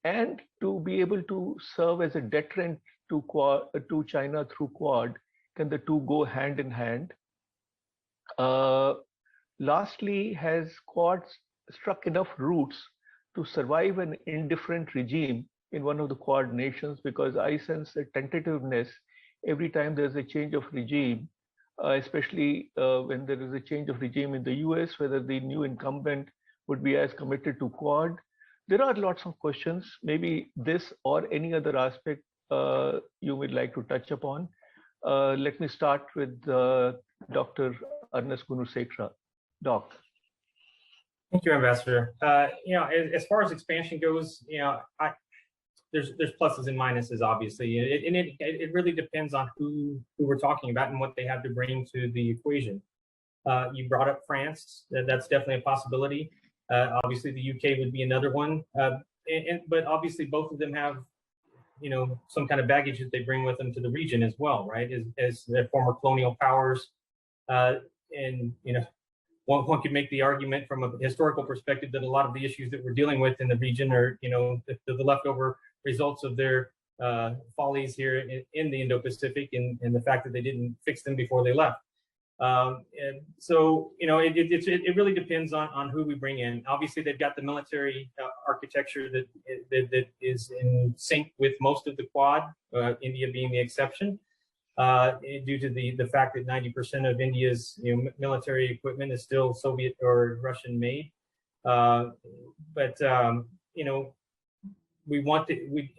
and to be able to serve as a deterrent to China through Quad, can the two go hand in hand? Lastly, has Quad struck enough roots to survive an indifferent regime in one of the Quad nations? Because I sense a tentativeness every time there's a change of regime, especially when there is a change of regime in the US, whether the new incumbent would be as committed to Quad. There are lots of questions, maybe this or any other aspect you would like to touch upon. Let me start with Dr. Ernest Gunusekera. Doc. Thank you, Ambassador. As far as expansion goes, there's pluses and minuses, obviously, and it really depends on who we're talking about and what they have to bring to the equation. You brought up France. That's definitely a possibility. Obviously, the UK would be another one. But obviously, both of them have some kind of baggage that they bring with them to the region as well, right? As their former colonial powers, and one could make the argument from a historical perspective that a lot of the issues that we're dealing with in the region are, the leftover results of their follies here in the Indo-Pacific, and the fact that they didn't fix them before they left. And so, it really depends on who we bring in. Obviously, they've got the military architecture that is in sync with most of the Quad, India being the exception, due to the fact that 90% of India's military equipment is still Soviet or Russian made.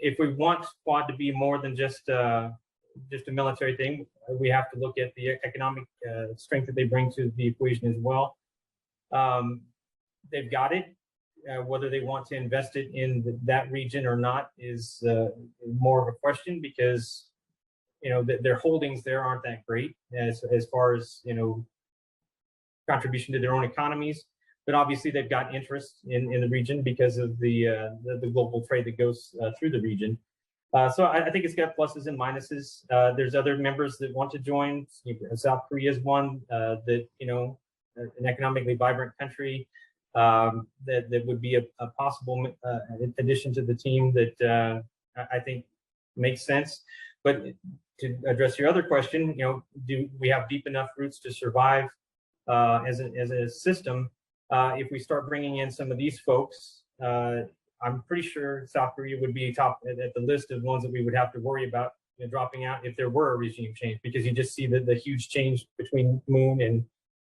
If we want Quad to be more than just a military thing, we have to look at the economic strength that they bring to the equation as well. They've got it. Whether they want to invest it in that region or not is more of a question, because their holdings there aren't that great as far as contribution to their own economies. But obviously they've got interest in the region because of the global trade that goes through the region. So I think it's got pluses and minuses. There's other members that want to join. South Korea is one that, an economically vibrant country that would be a possible addition to the team that I think makes sense. But to address your other question, do we have deep enough roots to survive as a system? If we start bringing in some of these folks, I'm pretty sure South Korea would be top at the list of ones that we would have to worry about dropping out if there were a regime change, because you just see the huge change between Moon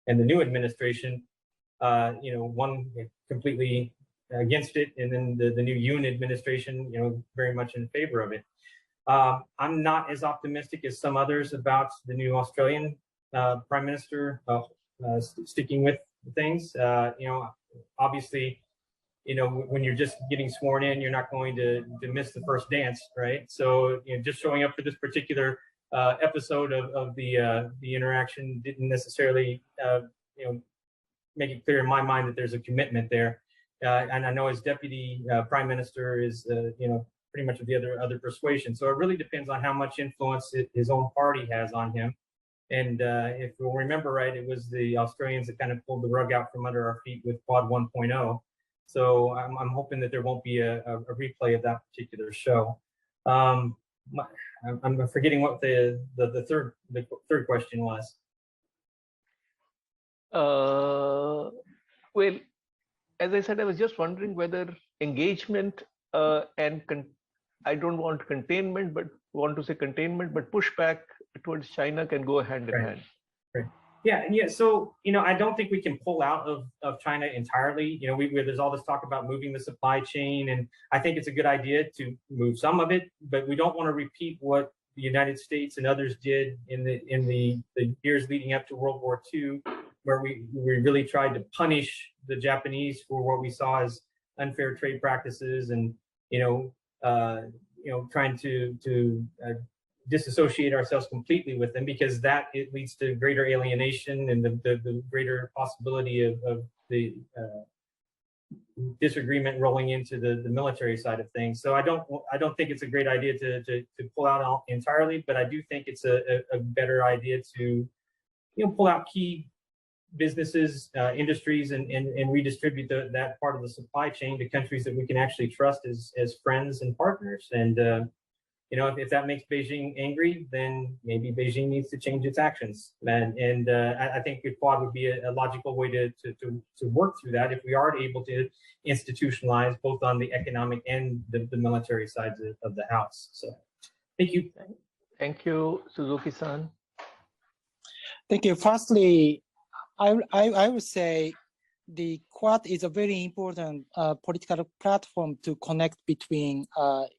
and the new administration. One completely against it, and then the new Yoon administration, very much in favor of it. I'm not as optimistic as some others about the new Australian Prime Minister sticking with things. Obviously, when you're just getting sworn in, you're not going to miss the first dance, right? So, just showing up for this particular episode of the interaction didn't necessarily, make it clear in my mind that there's a commitment there. And I know his deputy prime minister is, pretty much of the other persuasion. So it really depends on how much influence his own party has on him. And if we'll remember right, it was the Australians that kind of pulled the rug out from under our feet with Quad 1.0. So I'm hoping that there won't be a replay of that particular show. I'm forgetting what the third question was. Well, as I said, I was just wondering whether engagement and I don't want containment, but want to say containment, but pushback towards China can go hand in hand. Right. Yeah. So, I don't think we can pull out of China entirely. There's all this talk about moving the supply chain, and I think it's a good idea to move some of it, but we don't want to repeat what the United States and others did in the years leading up to World War II, where we really tried to punish the Japanese for what we saw as unfair trade practices, and trying to disassociate ourselves completely with them, because it leads to greater alienation and the greater possibility of the disagreement rolling into the military side of things. So I don't think it's a great idea to pull out entirely, but I do think it's a better idea to pull out key businesses, industries, and redistribute that part of the supply chain to countries that we can actually trust as friends and partners. And if that makes Beijing angry, then maybe Beijing needs to change its actions. And I think the Quad would be a logical way to work through that if we are able to institutionalize both on the economic and the military sides of the house. So thank you. Thank you, Suzuki-san. Thank you. Firstly, I would say the Quad is a very important political platform to connect between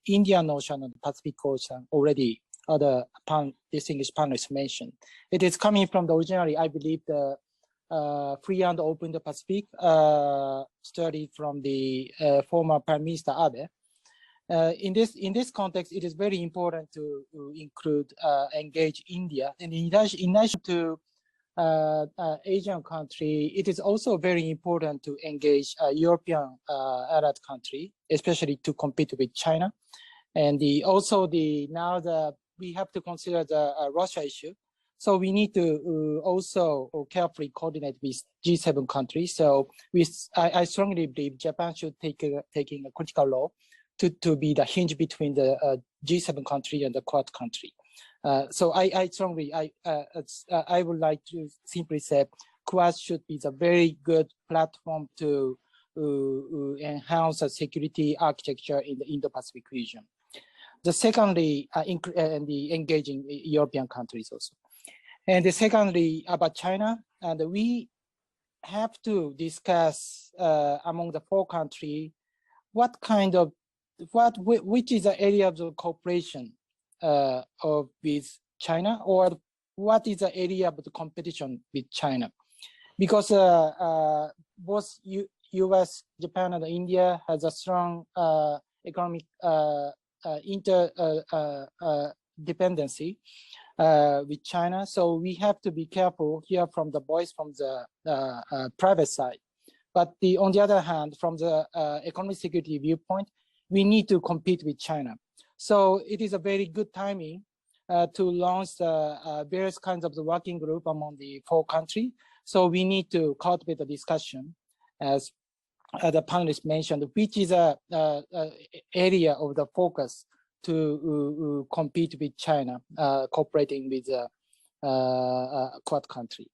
Indian Ocean and Pacific Ocean. Already other distinguished panelists mentioned. It is coming from the originally, I believe, the Free and Open the Pacific study from the former Prime Minister Abe. In this context, it is very important to include engage India, and in addition to Asian country, it is also very important to engage European allied country, especially to compete with China. And also we have to consider the Russia issue. So we need to also carefully coordinate with G7 countries. So I strongly believe Japan should taking a critical role to be the hinge between the G7 country and the Quad country. So I would like to simply say Quad should be the very good platform to enhance the security architecture in the Indo-Pacific region. The secondly, engaging European countries also. And the secondly, about China, and we have to discuss among the 4 countries which is the area of the cooperation with China, or what is the area of the competition with China, because both U.S., Japan, and India has a strong economic interdependency with China. So we have to be careful here from the voice from the private side. But on the other hand, from the economic security viewpoint, we need to compete with China. So it is a very good timing to launch the various kinds of the working group among the 4 countries. So we need to cultivate the discussion, as the panelists mentioned, which is a area of the focus to compete with China, cooperating with Quad country.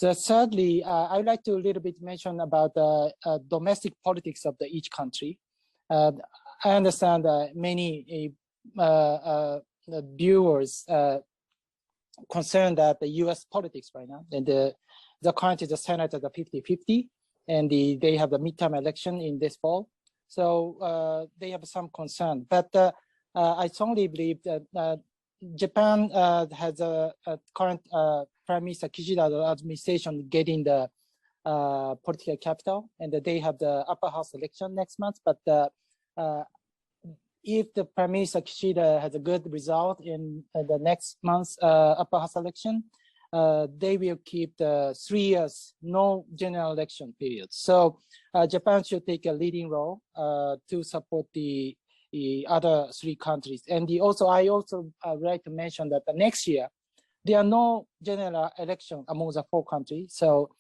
Thirdly, I would like to a little bit mention about the domestic politics of each country. I understand that many viewers concerned that the U.S. politics right now, and the current is the Senate at the 50-50, and they have the midterm election in this fall. So they have some concern. But I strongly believe that Japan has a current Prime Minister Kishida's administration getting the political capital, and they have the upper house election next month. But if the Prime Minister Kishida has a good result in the next month's upper house election, they will keep the 3 years no general election period. So Japan should take a leading role to support the other 3 countries. And I also would like to mention that the next year there are no general election among the 4 countries. So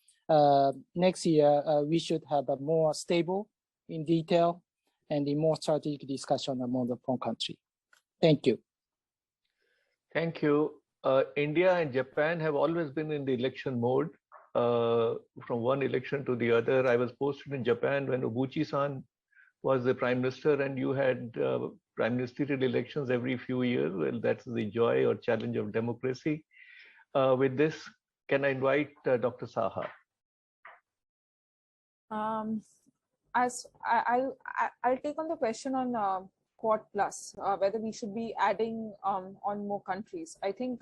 next year we should have a more stable, in detail, and a more strategic discussion among the 4 countries. Thank you. Thank you. India and Japan have always been in the election mode, from one election to the other. I was posted in Japan when Obuchi-san was the prime minister, and you had prime ministerial elections every few years. Well, that's the joy or challenge of democracy. With this, can I invite Dr. Saha? I'll take on the question on Quad Plus, whether we should be adding on more countries. I think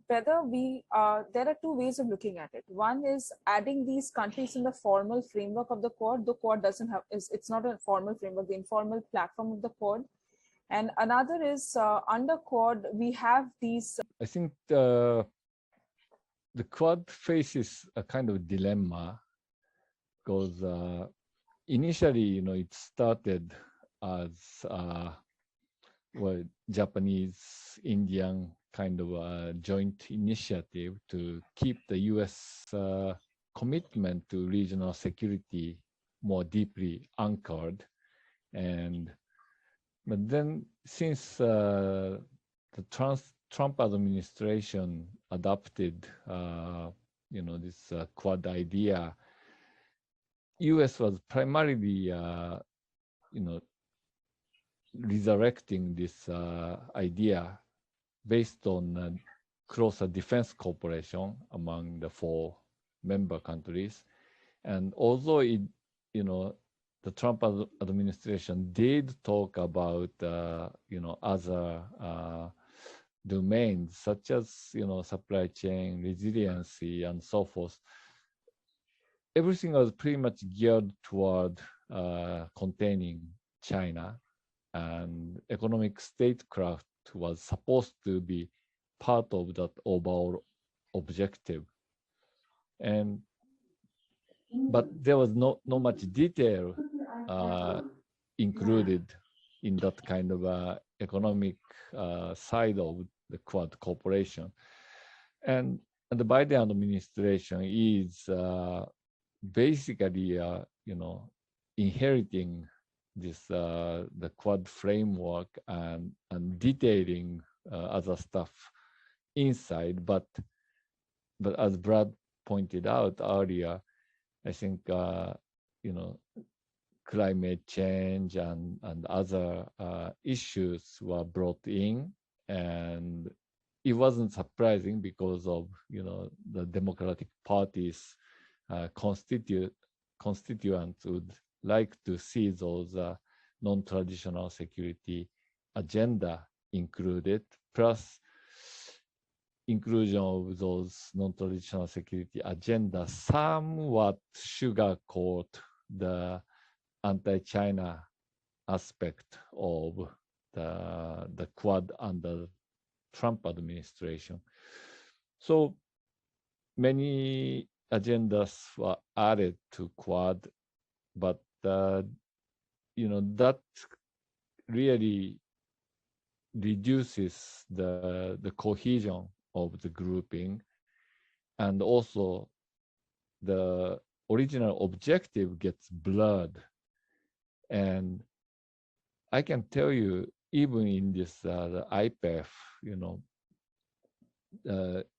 whether there are 2 ways of looking at it. One is adding these countries in the formal framework of the Quad. The Quad doesn't have, it's not a formal framework, the informal platform of the Quad. And another is under Quad, we have these. I think the Quad faces a kind of dilemma, because initially, it started as Japanese, Indian kind of a joint initiative to keep the U.S. commitment to regional security more deeply anchored. But then, since the Trump administration adopted, this Quad idea, U.S. was primarily, resurrecting this idea based on closer defense cooperation among the 4 member countries. And although the Trump administration did talk about, other domains such as, supply chain, resiliency, and so forth, everything was pretty much geared toward containing China, and economic statecraft was supposed to be part of that overall objective. But there was no much detail included in that kind of economic side of the Quad cooperation. And the Biden administration is basically, inheriting this the Quad framework and detailing other stuff inside. But as Brad pointed out earlier, I think climate change and other issues were brought in, and it wasn't surprising because of the Democratic Party's constituents would like to see those non-traditional security agenda included, plus inclusion of those non-traditional security agenda somewhat sugarcoat the anti-China aspect of the Quad under Trump administration. So many agendas were added to Quad, but that really reduces the cohesion of the grouping, and also the original objective gets blurred. And I can tell you, even in this the IPEF,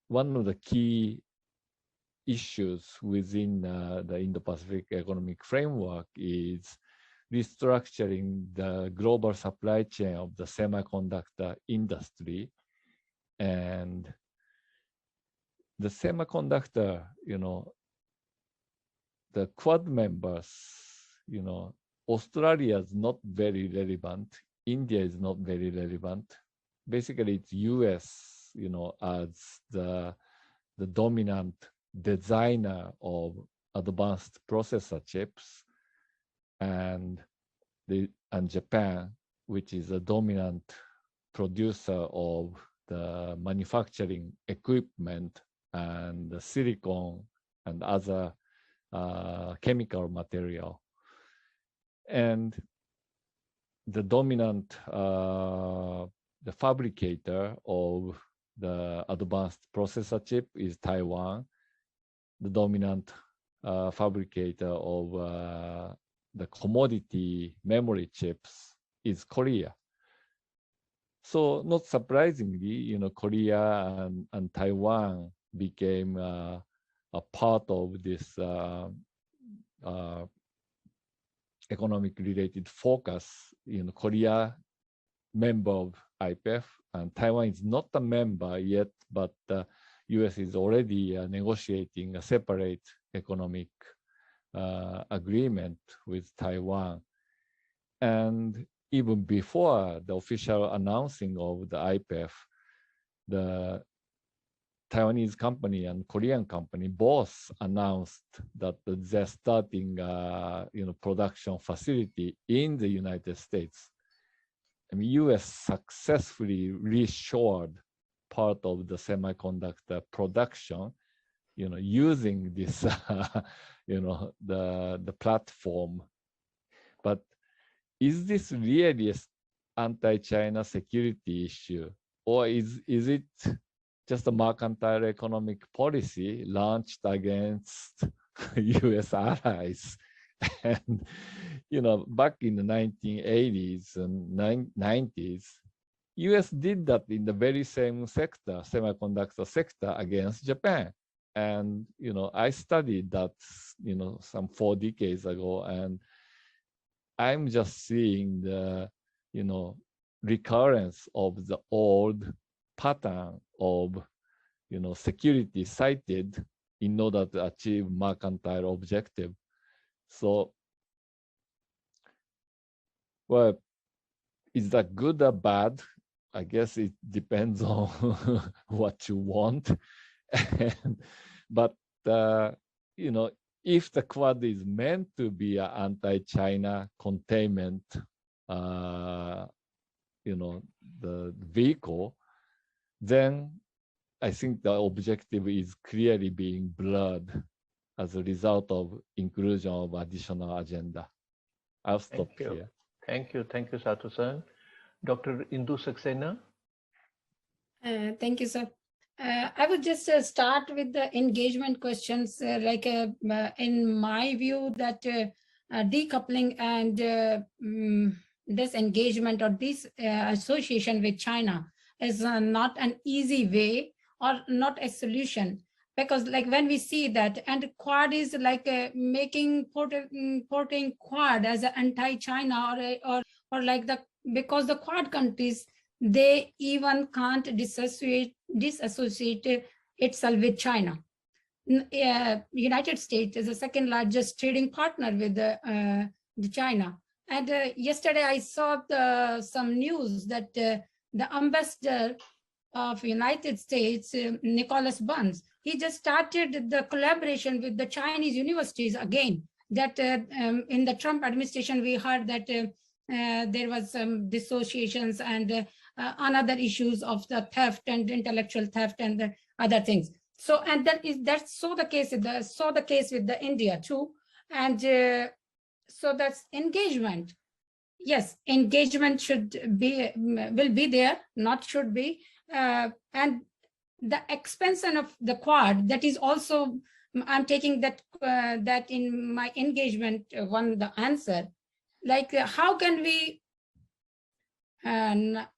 one of the key issues within the Indo-Pacific economic framework is restructuring the global supply chain of the semiconductor industry. And the semiconductor, the Quad members, Australia is not very relevant. India is not very relevant. Basically, it's US, as the dominant designer of advanced processor chips, and Japan, which is a dominant producer of the manufacturing equipment and the silicon and other chemical material. And the dominant, the fabricator of the advanced processor chip is Taiwan. The dominant fabricator of the commodity memory chips is Korea. So not surprisingly, Korea and Taiwan became a part of this economic related focus. Korea, member of IPEF, and Taiwan is not a member yet, but the US is already negotiating a separate economic agreement with Taiwan. And even before the official announcing of the IPEF, the Taiwanese company and Korean company both announced that they're starting production facility in the United States. I mean, US successfully reshored part of the semiconductor production, using this, the platform. But is this really an anti-China security issue, or is it just a mercantile economic policy launched against US allies? And, back in the 1980s and 90s, US did that in the very same sector, semiconductor sector, against Japan. And, I studied that, some 4 decades ago, and I'm just seeing the, recurrence of the old pattern of, security cited in order to achieve mercantile objective. So, well, is that good or bad? I guess it depends on what you want. But, if the Quad is meant to be an anti-China containment, the vehicle, then I think the objective is clearly being blurred as a result of inclusion of additional agenda. I'll stop here. Thank you, Sato-san. Dr. Indu Saxena. Thank you, sir. I would just start with the engagement questions. In my view, that decoupling and disengagement or association with China is not an easy way or not a solution. Because like when we see that, and Quad is like porting Quad as an anti-China or like because the Quad countries, they even can't disassociate itself with China. United States is the second largest trading partner with the China. And yesterday I saw some news that the ambassador of United States, Nicholas Burns, he just started the collaboration with the Chinese universities again. That in the Trump administration, we heard that there was some dissociations and another issues of the theft and intellectual theft and the other things. So, and that's the case with the India too. And so that's engagement. Yes, engagement will be there, not should be. And the expansion of the Quad, that is also, I'm taking that in my engagement the answer, like how can we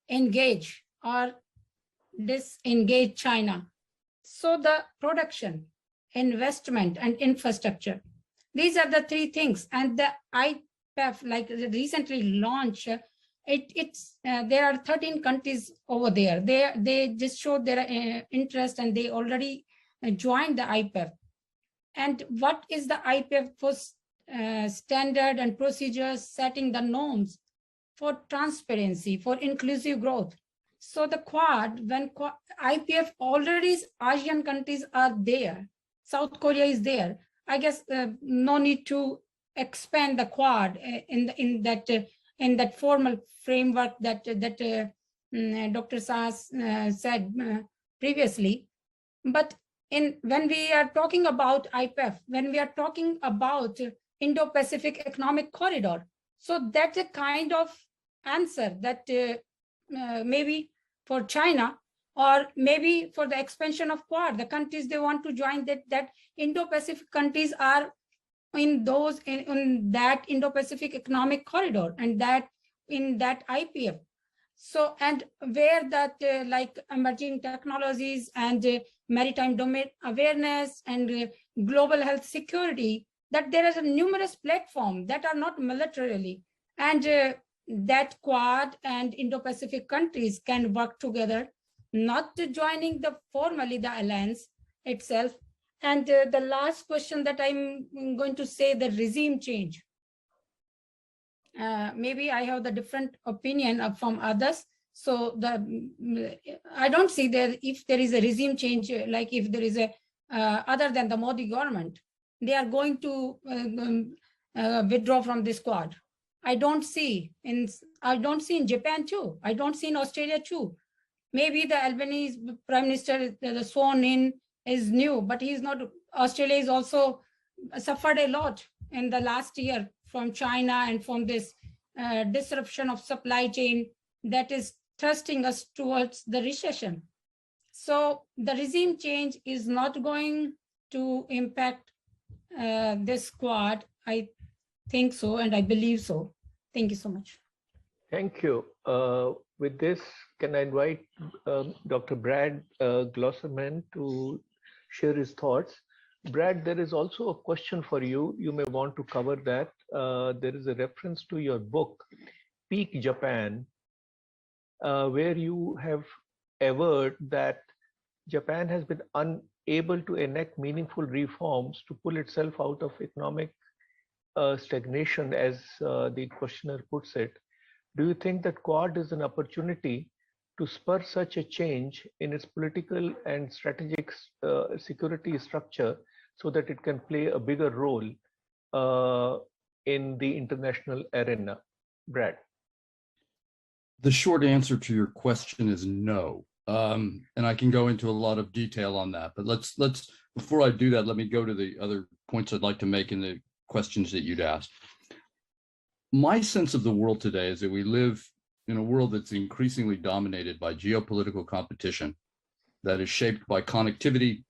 engage or disengage China? So the production, investment, and infrastructure, these are the three things. And the IPEF, like recently launched, there are 13 countries over there. They just showed their interest and they already joined the IPEF. And what is the IPEF for standard and procedures, setting the norms for transparency, for inclusive growth. So the Quad, when IPEF already ASEAN countries are there, South Korea is there, I guess no need to expand the Quad in that formal framework that Dr. Saha said previously. But when we are talking about IPEF, when we are talking about Indo-Pacific Economic Corridor, so that's a kind of answer that maybe for China or maybe for the expansion of Quad, the countries they want to join that Indo-Pacific countries are in that Indo-Pacific Economic Corridor and that in that IPEF. So, and where that like emerging technologies and maritime domain awareness and global health security, that there is a numerous platform that are not militarily, and that Quad and Indo-Pacific countries can work together, not joining formally the alliance itself. And the last question that I'm going to say, the regime change. Maybe I have the different opinion from others. So I don't see if there is a regime change, like if there is other than the Modi government, they are going to withdraw from this Quad. I don't see in Japan too. I don't see in Australia too. Maybe the Albanese Prime Minister, the sworn in, is new, but he's not. Australia is also suffered a lot in the last year from China and from this disruption of supply chain that is thrusting us towards the recession. So the regime change is not going to impact this Quad. I think so, and I believe so. Thank you so much. Thank you. With this, can I invite Dr. Brad Glosserman to share his thoughts? Brad, there is also a question for you. You may want to cover that. There is a reference to your book, Peak Japan, where you have averred that Japan has been unable to enact meaningful reforms to pull itself out of economic stagnation, as the questioner puts it. Do you think that Quad is an opportunity to spur such a change in its political and strategic security structure so that it can play a bigger role in the international arena? Brad. The short answer to your question is no. And I can go into a lot of detail on that, but let's before I do that, let me go to the other points I'd like to make in the questions that you'd asked. my sense of the world today is that we live in a world that's increasingly dominated by geopolitical competition that is shaped by connectivity,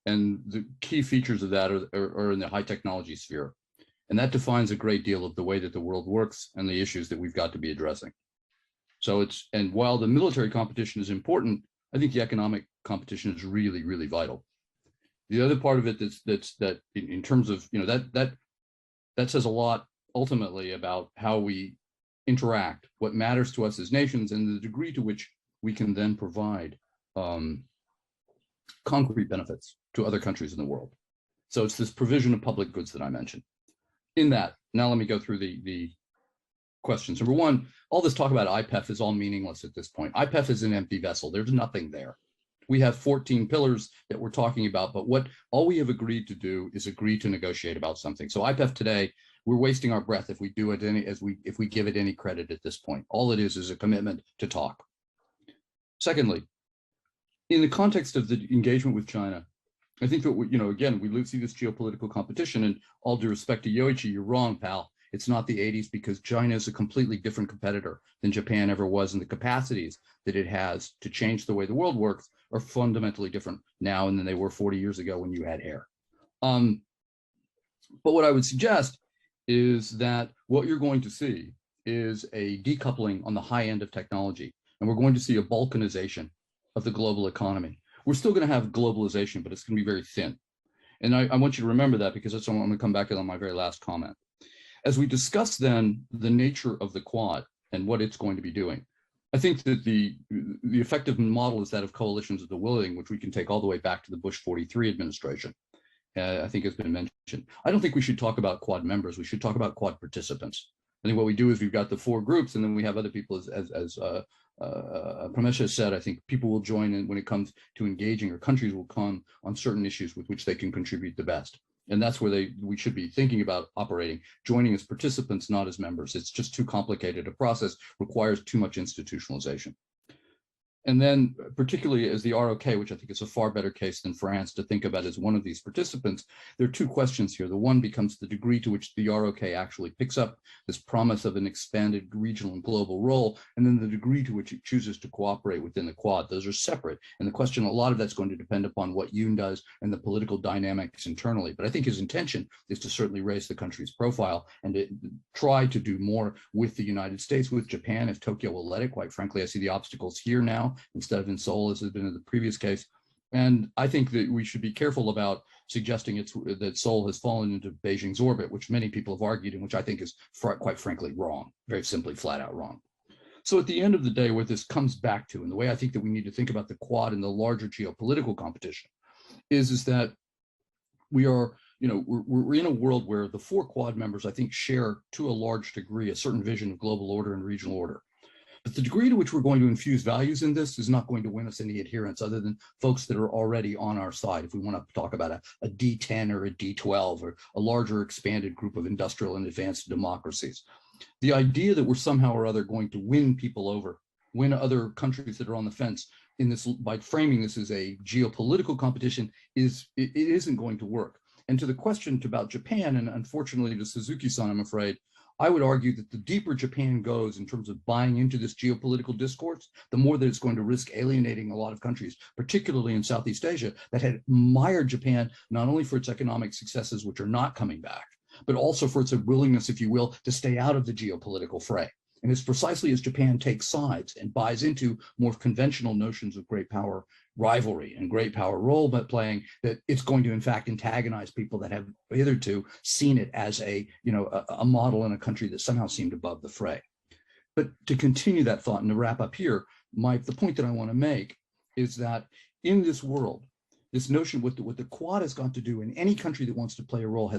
and the key features of that are in the high technology sphere. And that defines a great deal of the way that the world works and the issues that we've got to be addressing. So and while the military competition is important, I think the economic competition is really, really vital. The other part of it that in terms of, that says a lot ultimately about how we interact, what matters to us as nations, and the degree to which we can then provide concrete benefits to other countries in the world. So it's this provision of public goods that I mentioned. In that, now let me go through the questions. Number one, all this talk about IPEF is all meaningless at this point. IPEF is an empty vessel. There's nothing there. We have 14 pillars that we're talking about, but all we have agreed to do is agree to negotiate about something. So IPEF today, we're wasting our breath if we do it if we give it any credit at this point. All it is a commitment to talk. Secondly, in the context of the engagement with China, I think that again, we see this geopolitical competition, and all due respect to Yoichi, you're wrong, pal. It's not the 80s, because China is a completely different competitor than Japan ever was, and the capacities that it has to change the way the world works are fundamentally different now than they were 40 years ago when you had air. But what I would suggest is that what you're going to see is a decoupling on the high end of technology, and we're going to see a balkanization of the global economy. We're still going to have globalization, but it's going to be very thin. And I want you to remember that, because that's what I'm going to come back to on my very last comment. As we discuss then the nature of the Quad and what it's going to be doing, I think that the effective model is that of coalitions of the willing, which we can take all the way back to the Bush 43 administration. I think has been mentioned. I don't think we should talk about Quad members. We should talk about Quad participants. I think what we do is we've got the 4 groups, and then we have other people, as Premesha said. I think people will join in when it comes to engaging, or countries will come on certain issues with which they can contribute the best. And that's where we should be thinking about operating, joining as participants, not as members. It's just too complicated a process, requires too much institutionalization. And then particularly as the ROK, which I think is a far better case than France to think about as one of these participants, there are 2 questions here. The one becomes the degree to which the ROK actually picks up this promise of an expanded regional and global role, and then the degree to which it chooses to cooperate within the Quad. Those are separate. And the question, a lot of that's going to depend upon what Yoon does and the political dynamics internally. But I think his intention is to certainly raise the country's profile and to try to do more with the United States, with Japan, if Tokyo will let it. Quite frankly, I see the obstacles here now instead of in Seoul, as has been in the previous case. And I think that we should be careful about suggesting that Seoul has fallen into Beijing's orbit, which many people have argued, and which I think is quite frankly wrong, very simply flat out wrong. So at the end of the day, what this comes back to, and the way I think that we need to think about the Quad and the larger geopolitical competition, is that we are, we're in a world where the 4 Quad members, I think, share to a large degree a certain vision of global order and regional order. But the degree to which we're going to infuse values in this is not going to win us any adherents other than folks that are already on our side. If we want to talk about a D10 or a D12 or a larger expanded group of industrial and advanced democracies. The idea that we're somehow or other going to win people over, win other countries that are on the fence in this, by framing this as a geopolitical competition, it isn't going to work. And to the question about Japan, and unfortunately to Suzuki-san, I'm afraid, I would argue that the deeper Japan goes in terms of buying into this geopolitical discourse, the more that it's going to risk alienating a lot of countries, particularly in Southeast Asia, that had admired Japan not only for its economic successes, which are not coming back, but also for its willingness, if you will, to stay out of the geopolitical fray. And it's precisely as Japan takes sides and buys into more conventional notions of great power rivalry and great power role playing, that it's going to in fact antagonize people that have hitherto seen it as a model in a country that somehow seemed above the fray. But to continue that thought and to wrap up here, the point that I want to make is that in this world, this notion, what the Quad has got to do in any country that wants to play a role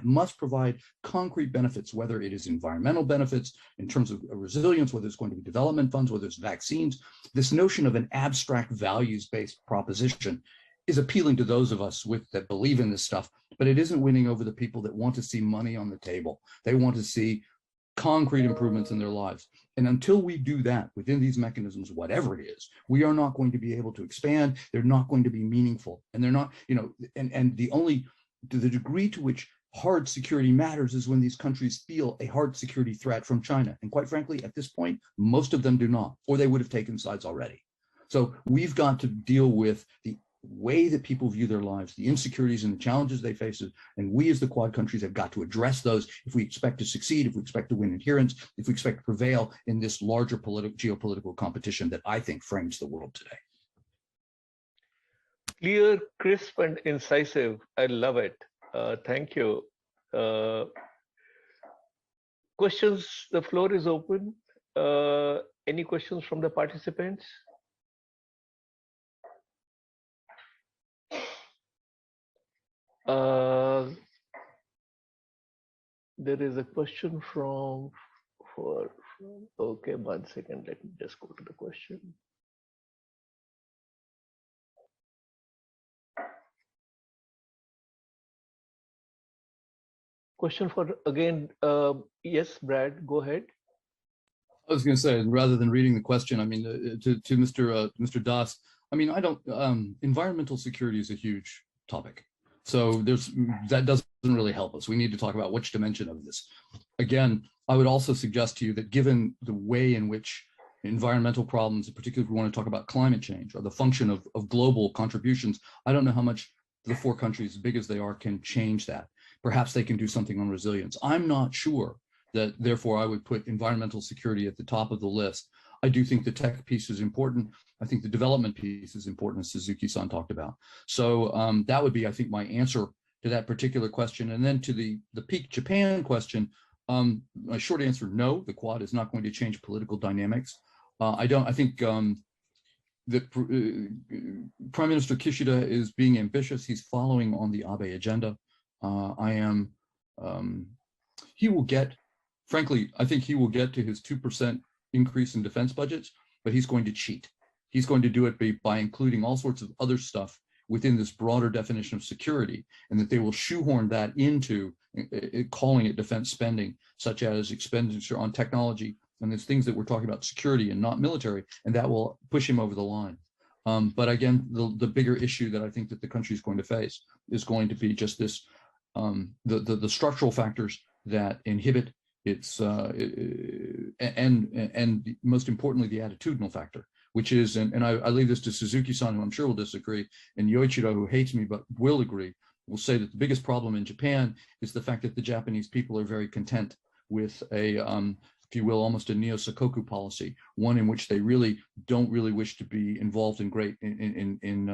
must provide concrete benefits, whether it is environmental benefits in terms of resilience, whether it's going to be development funds, whether it's vaccines. This notion of an abstract values-based proposition is appealing to those of us that believe in this stuff, but it isn't winning over the people that want to see money on the table. They want to see concrete improvements in their lives. And until we do that within these mechanisms, whatever it is, we are not going to be able to expand. They're not going to be meaningful. And they're not, and to the degree to which hard security matters is when these countries feel a hard security threat from China. And quite frankly, at this point, most of them do not, or they would have taken sides already. So we've got to deal with the way that people view their lives, the insecurities and the challenges they face, and we as the Quad countries have got to address those if we expect to succeed, if we expect to win adherence, if we expect to prevail in this larger geopolitical competition that I think frames the world today. Clear, crisp, and incisive. I love it. Thank you. Questions, the floor is open. Any questions from the participants? There is a question okay, 1 second, let me just go to the question. Question for, again, yes, Brad, go ahead. I was going to say, rather than reading the question, I mean, to Mr. Das, I mean, environmental security is a huge topic. So that doesn't really help us. We need to talk about which dimension of this. Again, I would also suggest to you that given the way in which environmental problems, particularly if we want to talk about climate change or the function of global contributions, I don't know how much the 4 countries, as big as they are, can change that. Perhaps they can do something on resilience. I'm not sure that, therefore, I would put environmental security at the top of the list. I do think the tech piece is important. I think the development piece is important, as Suzuki-san talked about. So that would be, I think, my answer to that particular question. And then to the peak Japan question, my short answer, no, the Quad is not going to change political dynamics. I think that Prime Minister Kishida is being ambitious. He's following on the Abe agenda. He will get, frankly, I think he will get to his 2% increase in defense budgets, but he's going to cheat. He's going to do it by including all sorts of other stuff within this broader definition of security, and that they will shoehorn that into calling it defense spending, such as expenditure on technology, and there's things that we're talking about security and not military, and that will push him over the line. But again, the bigger issue that I think that the country is going to face is going to be just this, the structural factors that inhibit its, and most importantly, the attitudinal factor, which is, and I leave this to Suzuki-san, who I'm sure will disagree, and Yoichiro, who hates me but will agree, will say that the biggest problem in Japan is the fact that the Japanese people are very content with a, if you will, almost a neo-Sakoku policy, one in which they really don't really wish to be involved in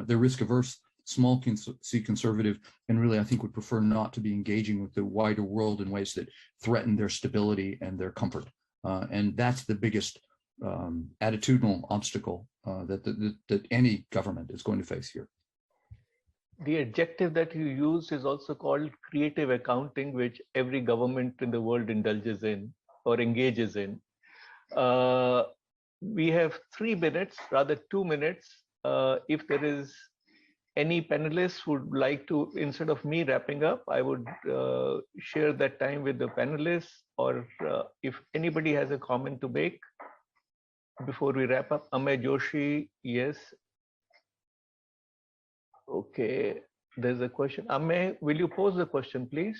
they're risk-averse, small c conservative, and really I think would prefer not to be engaging with the wider world in ways that threaten their stability and their comfort. And that's the biggest attitudinal obstacle that any government is going to face here. The adjective that you used is also called creative accounting, which every government in the world indulges in or engages in. We have 3 minutes, rather 2 minutes. If there is any panelists who would like to, instead of me wrapping up, I would share that time with the panelists, or if anybody has a comment to make before we wrap up. Amay Joshi, yes. Okay, there's a question. Amay, will you pose the question, please?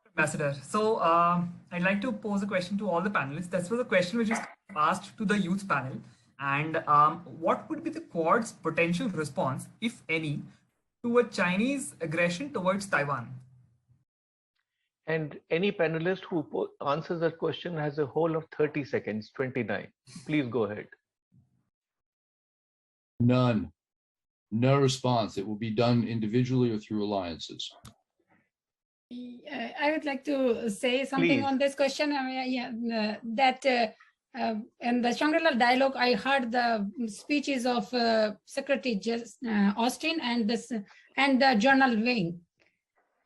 Ambassador, so I'd like to pose a question to all the panelists. This was a question which is asked to the youth panel. And what would be the Quad's potential response, if any, to a Chinese aggression towards Taiwan? And any panelist who answers that question has a whole of 30 seconds, 29. Please go ahead. None. No response. It will be done individually or through alliances. I would like to say something on this question. In the Shangri-La dialogue, I heard the speeches of Secretary Austin and the General Wing.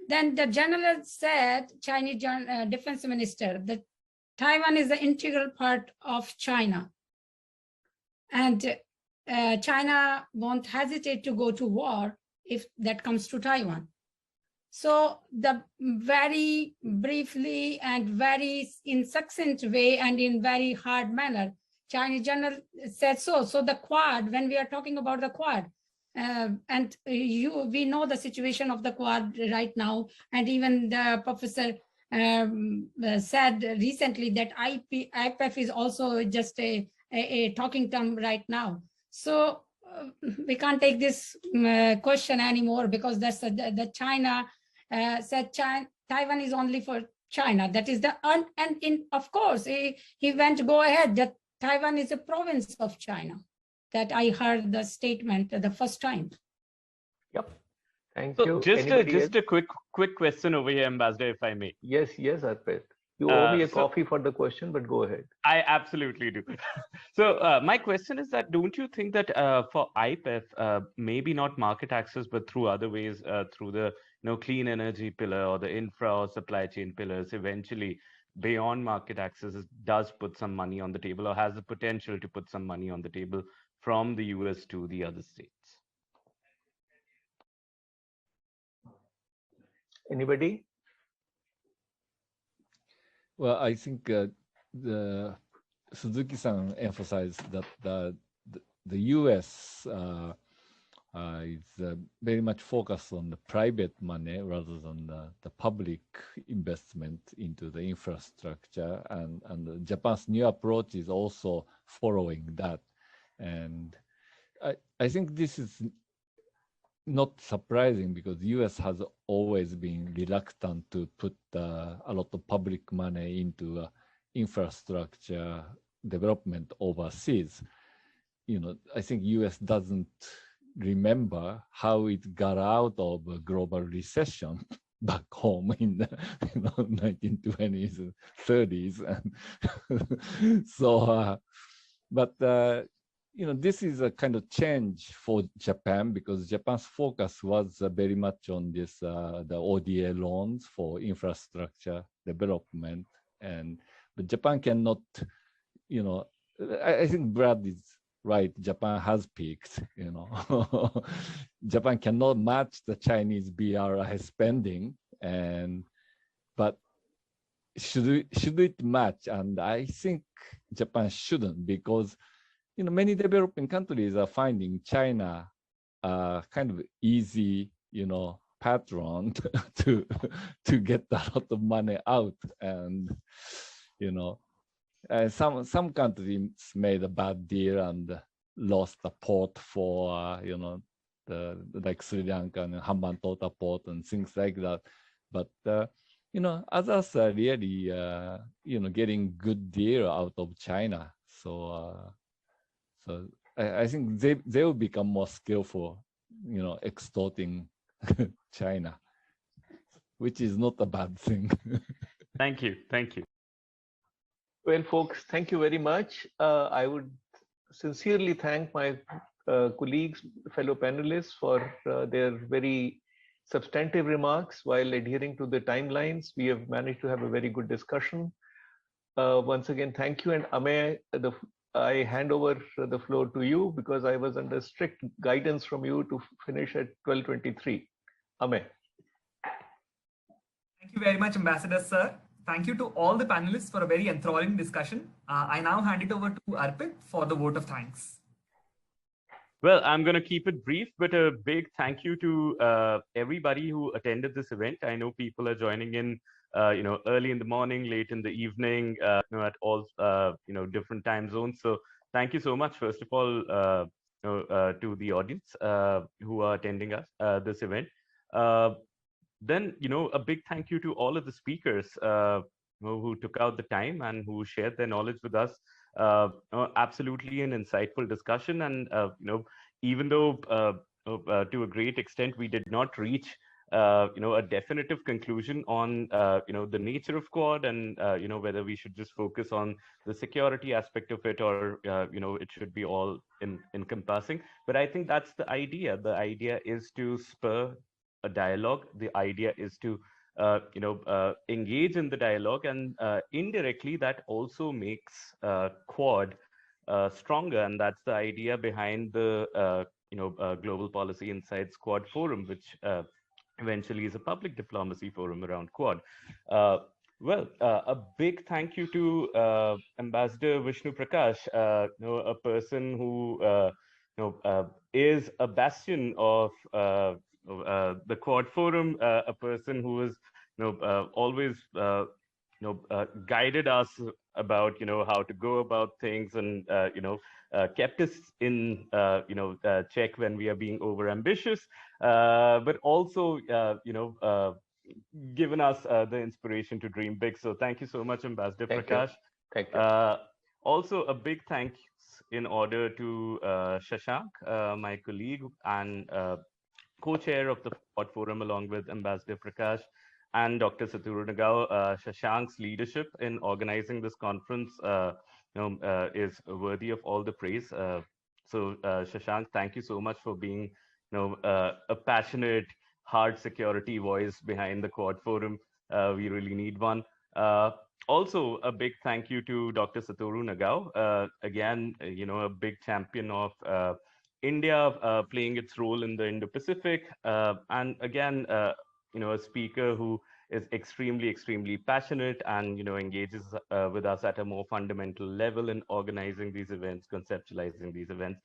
Then the general said, Chinese Defense Minister, that Taiwan is an integral part of China, and China won't hesitate to go to war if that comes to Taiwan. So the very briefly and very in succinct way and in very hard manner, Chinese general said so. So the Quad, when we are talking about the Quad, we know the situation of the Quad right now, and even the professor said recently that IPEF is also just a talking term right now. So we can't take this question anymore, because that's the China said Taiwan is only for China. That is the of course he went to go ahead that Taiwan is a province of China. That I heard the statement the first time. Yep. Thank So you. just a quick question over here, Ambassador, if I may. Yes, Arpit. You owe me a coffee for the question, but go ahead. I absolutely do. So my question is that, don't you think that for IPEF, maybe not market access, but through other ways, through the clean energy pillar or the infra or supply chain pillars, eventually beyond market access does put some money on the table, or has the potential to put some money on the table from the US to the other states? Anybody? Well, I think the Suzuki-san emphasized that the U.S. is very much focused on the private money rather than the public investment into the infrastructure, and Japan's new approach is also following that. And I think this is not surprising, because the U.S. has always been reluctant to put a lot of public money into infrastructure development overseas. I think U.S. doesn't remember how it got out of a global recession back home in the 1920s and 30s, and so. This is a kind of change for Japan, because Japan's focus was very much on this, the ODA loans for infrastructure development. But Japan cannot, I think Brad is right, Japan has peaked, Japan cannot match the Chinese BRI spending, but should it match? And I think Japan shouldn't, because many developing countries are finding China kind of easy, patron to get a lot of money out. And, some countries made a bad deal and lost the port for, like Sri Lanka and Hambantota port and things like that. But, others are really, getting good deal out of China. So I think they will become more skillful, extorting China, which is not a bad thing. Thank you. Well, folks, thank you very much. I would sincerely thank my colleagues, fellow panelists, for their very substantive remarks while adhering to the timelines. We have managed to have a very good discussion. Once again, thank you. And Ame, I hand over the floor to you, because I was under strict guidance from you to finish at 12:23. Ame. Thank you very much, Ambassador Sir. Thank you to all the panelists for a very enthralling discussion. I now hand it over to Arpit for the vote of thanks. Well, I'm going to keep it brief, but a big thank you to everybody who attended this event. I know people are joining in, early in the morning, late in the evening, at all, different time zones. So thank you so much, first of all, to the audience who are attending us this event. Then, a big thank you to all of the speakers who took out the time and who shared their knowledge with us. Absolutely an insightful discussion. And, even though to a great extent we did not reach, a definitive conclusion on, the nature of Quad and, whether we should just focus on the security aspect of it, or, it should be all encompassing. But I think that's the idea. The idea is to spur a dialogue. The idea is to engage in the dialogue, and indirectly that also makes Quad stronger. And that's the idea behind the Global Policy Insights Quad Forum, which eventually is a public diplomacy forum around Quad. A big thank you to Ambassador Vishnu Prakash, a person who is a bastion of the Quad Forum, a person who is always guided us about how to go about things, and kept us in check when we are being over ambitious, but also given us the inspiration to dream big. So thank you so much, Ambassador Prakash. Thank you. Also, a big thanks in order to Shashank, my colleague and co-chair of the Quad Forum, along with Ambassador Prakash and Dr. Satoru Nagao. Shashank's leadership in organizing this conference is worthy of all the praise. So Shashank, thank you so much for being a passionate, hard security voice behind the Quad Forum. We really need one. Also, a big thank you to Dr. Satoru Nagao. Again, a big champion of India playing its role in the Indo-Pacific. And again, a speaker who is extremely, extremely passionate and, engages with us at a more fundamental level in organizing these events, conceptualizing these events.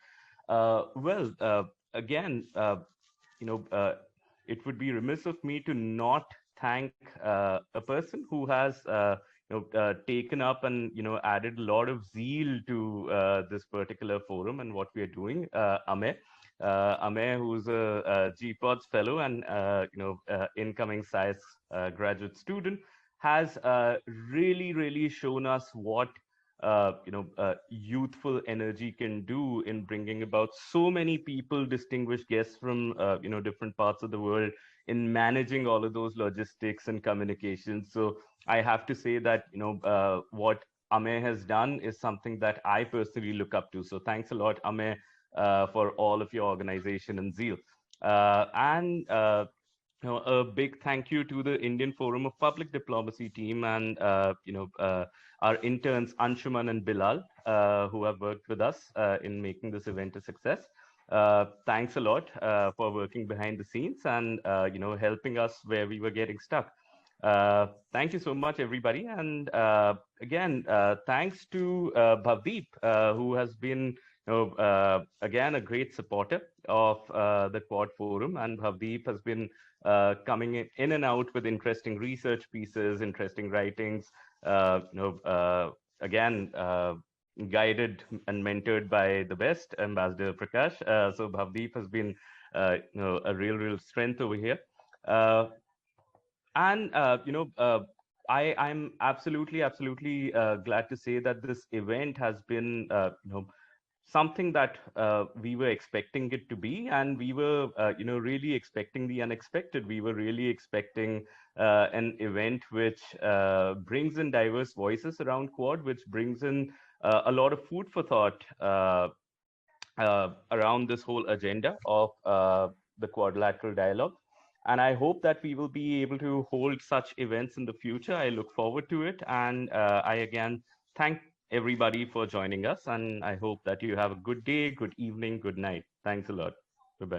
Again, it would be remiss of me to not thank a person who has taken up and added a lot of zeal to this particular forum and what we are doing. Amey, who's a GPODS fellow and incoming CSIS graduate student, has really shown us what youthful energy can do in bringing about so many people, distinguished guests from different parts of the world, in managing all of those logistics and communications. So I have to say that what Amey has done is something that I personally look up to. So thanks a lot, Amey, for all of your organization and zeal. And a big thank you to the Indian Forum of Public Diplomacy team and our interns Anshuman and Bilal, who have worked with us in making this event a success. Thanks a lot for working behind the scenes and helping us where we were getting stuck. Thank you so much, everybody. And again, thanks to Bhavdeep, who has been again a great supporter of the Quad Forum. And Bhavdeep has been coming in and out with interesting research pieces, interesting writings, again, guided and mentored by the best, Ambassador Prakash. So Bhavdeep has been a real strength over here. And I'm absolutely glad to say that this event has been something that we were expecting it to be, and we were really expecting the unexpected. We were really expecting an event which brings in diverse voices around Quad, which brings in a lot of food for thought around this whole agenda of the quadrilateral dialogue. And I hope that we will be able to hold such events in the future. I look forward to it. And I again thank everybody for joining us. And I hope that you have a good day, good evening, good night. Thanks a lot. Bye-bye.